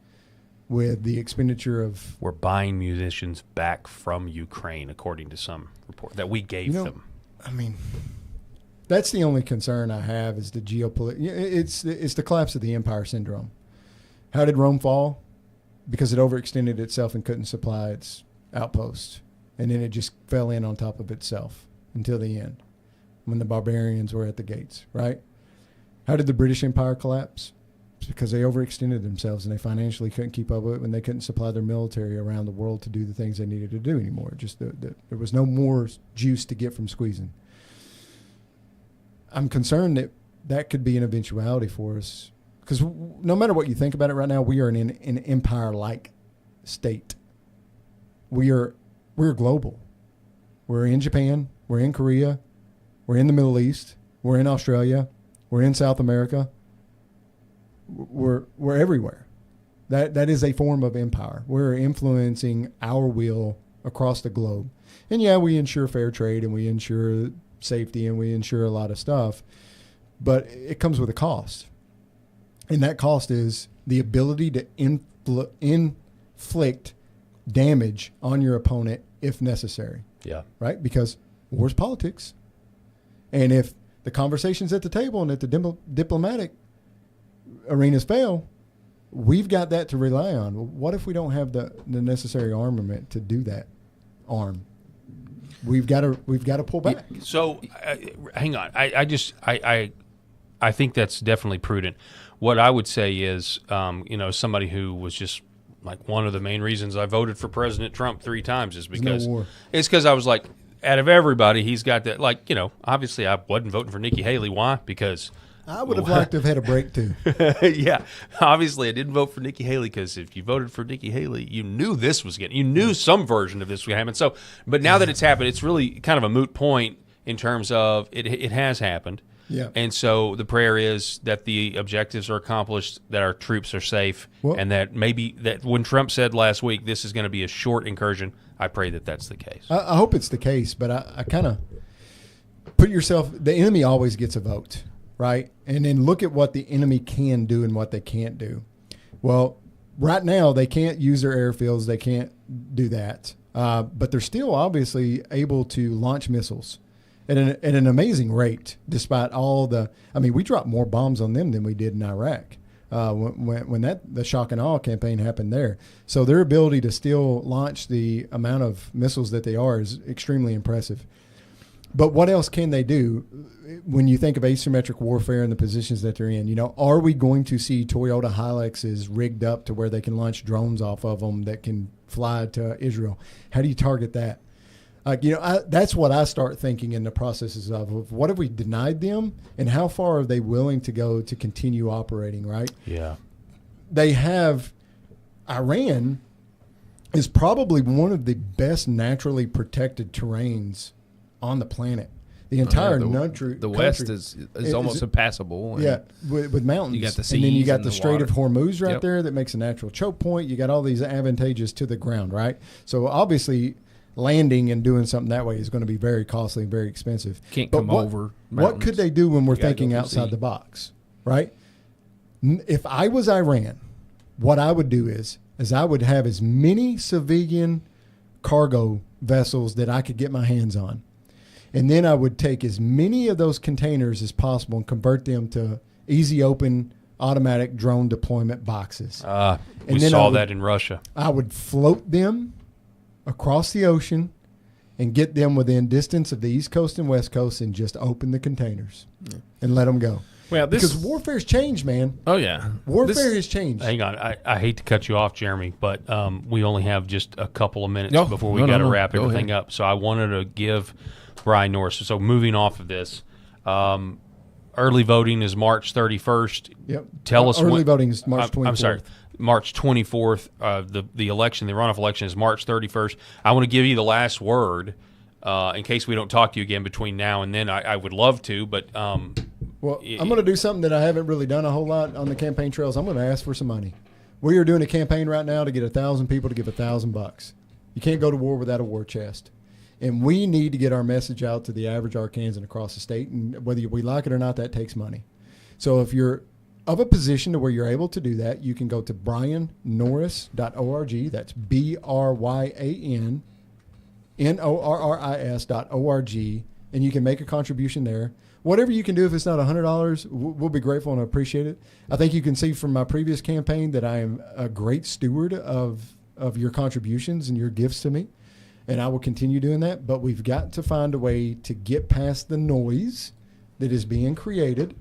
with the expenditure of... We're buying munitions back from Ukraine, according to some report that we gave them. I mean, that's the only concern I have is the geopolitical... It's the collapse of the empire syndrome. How did Rome fall? Because it overextended itself and couldn't supply its outposts. And then it just fell in on top of itself until the end, when the barbarians were at the gates, right? How did the British Empire collapse? It's because they overextended themselves and they financially couldn't keep up with it, and they couldn't supply their military around the world to do the things they needed to do anymore. Just there was no more juice to get from squeezing. I'm concerned that could be an eventuality for us, because no matter what you think about it right now, we are in an empire-like state. We're global. We're in Japan. We're in Korea. We're in the Middle East. We're in Australia. We're in South America. We're everywhere. That is a form of empire. We're influencing our will across the globe. And yeah, we ensure fair trade and we ensure safety and we ensure a lot of stuff, but it comes with a cost. And that cost is the ability to inflict damage on your opponent if necessary. Yeah. Right? Because war's politics. And if the conversations at the table and at the diplomatic arenas fail, we've got that to rely on. What if we don't have the necessary armament to do that? We've got to pull back. So, hang on. I think that's definitely prudent. What I would say is, somebody who was just like, one of the main reasons I voted for President Trump 3 times is because it's because I was like, out of everybody, he's got that. Like, obviously I wasn't voting for Nikki Haley. Why? Because I would have liked to have had a break too. Yeah, obviously I didn't vote for Nikki Haley because if you voted for Nikki Haley, you knew you knew some version of this was going to happen. So, but now that it's happened, it's really kind of a moot point in terms of it has happened. Yeah. And so the prayer is that the objectives are accomplished, that our troops are safe, and that maybe that when Trump said last week this is going to be a short incursion, I pray that that's the case. I hope it's the case, but I kind of put yourself, the enemy always gets a vote, right? And then look at what the enemy can do and what they can't do. Well, right now they can't use their airfields. They can't do that. But they're still obviously able to launch missiles at an amazing rate, despite all we dropped more bombs on them than we did in Iraq when the shock and awe campaign happened there. So their ability to still launch the amount of missiles that they are is extremely impressive. But what else can they do when you think of asymmetric warfare and the positions that they're in? Are we going to see Toyota Hiluxes rigged up to where they can launch drones off of them that can fly to Israel? How do you target that? That's what I start thinking in the processes of what have we denied them and how far are they willing to go to continue operating, right? Yeah. They have Iran is probably one of the best naturally protected terrains on the planet. The entire the West is almost impassable. Yeah, with mountains. You got the seas and then you got and the the Strait of water. Hormuz right there that makes a natural choke point. You got all these advantages to the ground, right? So obviously landing and doing something that way is going to be very costly and very expensive. Can't But come over What mountains. could they do when we're gotta thinking go through outside sea. the box, right? If I was Iran, what I would do is I would have as many civilian cargo vessels that I could get my hands on. And then I would take as many of those containers as possible and convert them to easy open automatic drone deployment boxes. We And then saw that in Russia. I would float them across the ocean and get them within distance of the East Coast and West Coast and just open the containers and let them go. Well, Because warfare's changed, man. Oh yeah, Warfare has changed. Hang on. I hate to cut you off, Jeremy, but we only have just a couple of minutes No, before we no, got to no. wrap Go everything ahead. up. So I wanted to give Bryan Norris. So moving off of this, early voting is March 31st. Yep. Tell us Early when, voting is March 24th. I'm sorry, March 24th. The election, the runoff election, is March 31st. I want to give you the last word in case we don't talk to you again between now and then. I would love to, but Well, I'm going to do something that I haven't really done a whole lot on the campaign trails. I'm going to ask for some money. We are doing a campaign right now to get 1,000 people to give $1,000. You can't go to war without a war chest. And we need to get our message out to the average Arkansan across the state. And whether we like it or not, that takes money. So if you're of a position to where you're able to do that, you can go to bryannorris.org. That's BRYANNORRIS.org. And you can make a contribution there. Whatever you can do, if it's not $100, we'll be grateful and appreciate it. I think you can see from my previous campaign that I am a great steward of your contributions and your gifts to me, and I will continue doing that. But we've got to find a way to get past the noise that is being created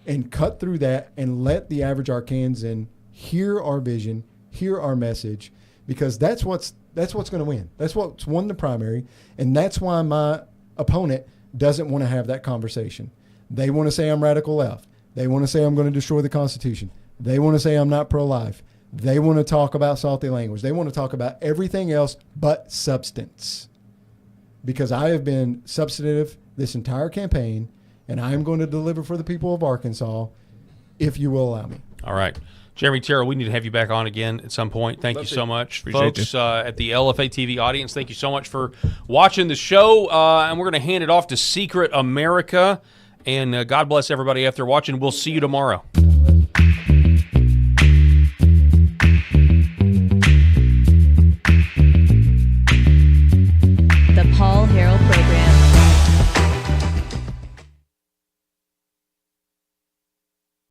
and cut through that and let the average Arkansan hear our vision, hear our message, because that's what's going to win. That's what's won the primary, and that's why my opponent doesn't want to have that conversation. They want to say I'm radical left. They want to say I'm going to destroy the Constitution. They want to say I'm not pro-life. They want to talk about salty language. They want to talk about everything else but substance. Because I have been substantive this entire campaign, and I am going to deliver for the people of Arkansas if you will allow me. all right. Jeremy Terrell, we need to have you back on again at some point. Thank you so much. Appreciate Folks at the LFA TV audience, thank you so much for watching the show. And we're going to hand it off to Secret America. And God bless everybody after watching. We'll see you tomorrow.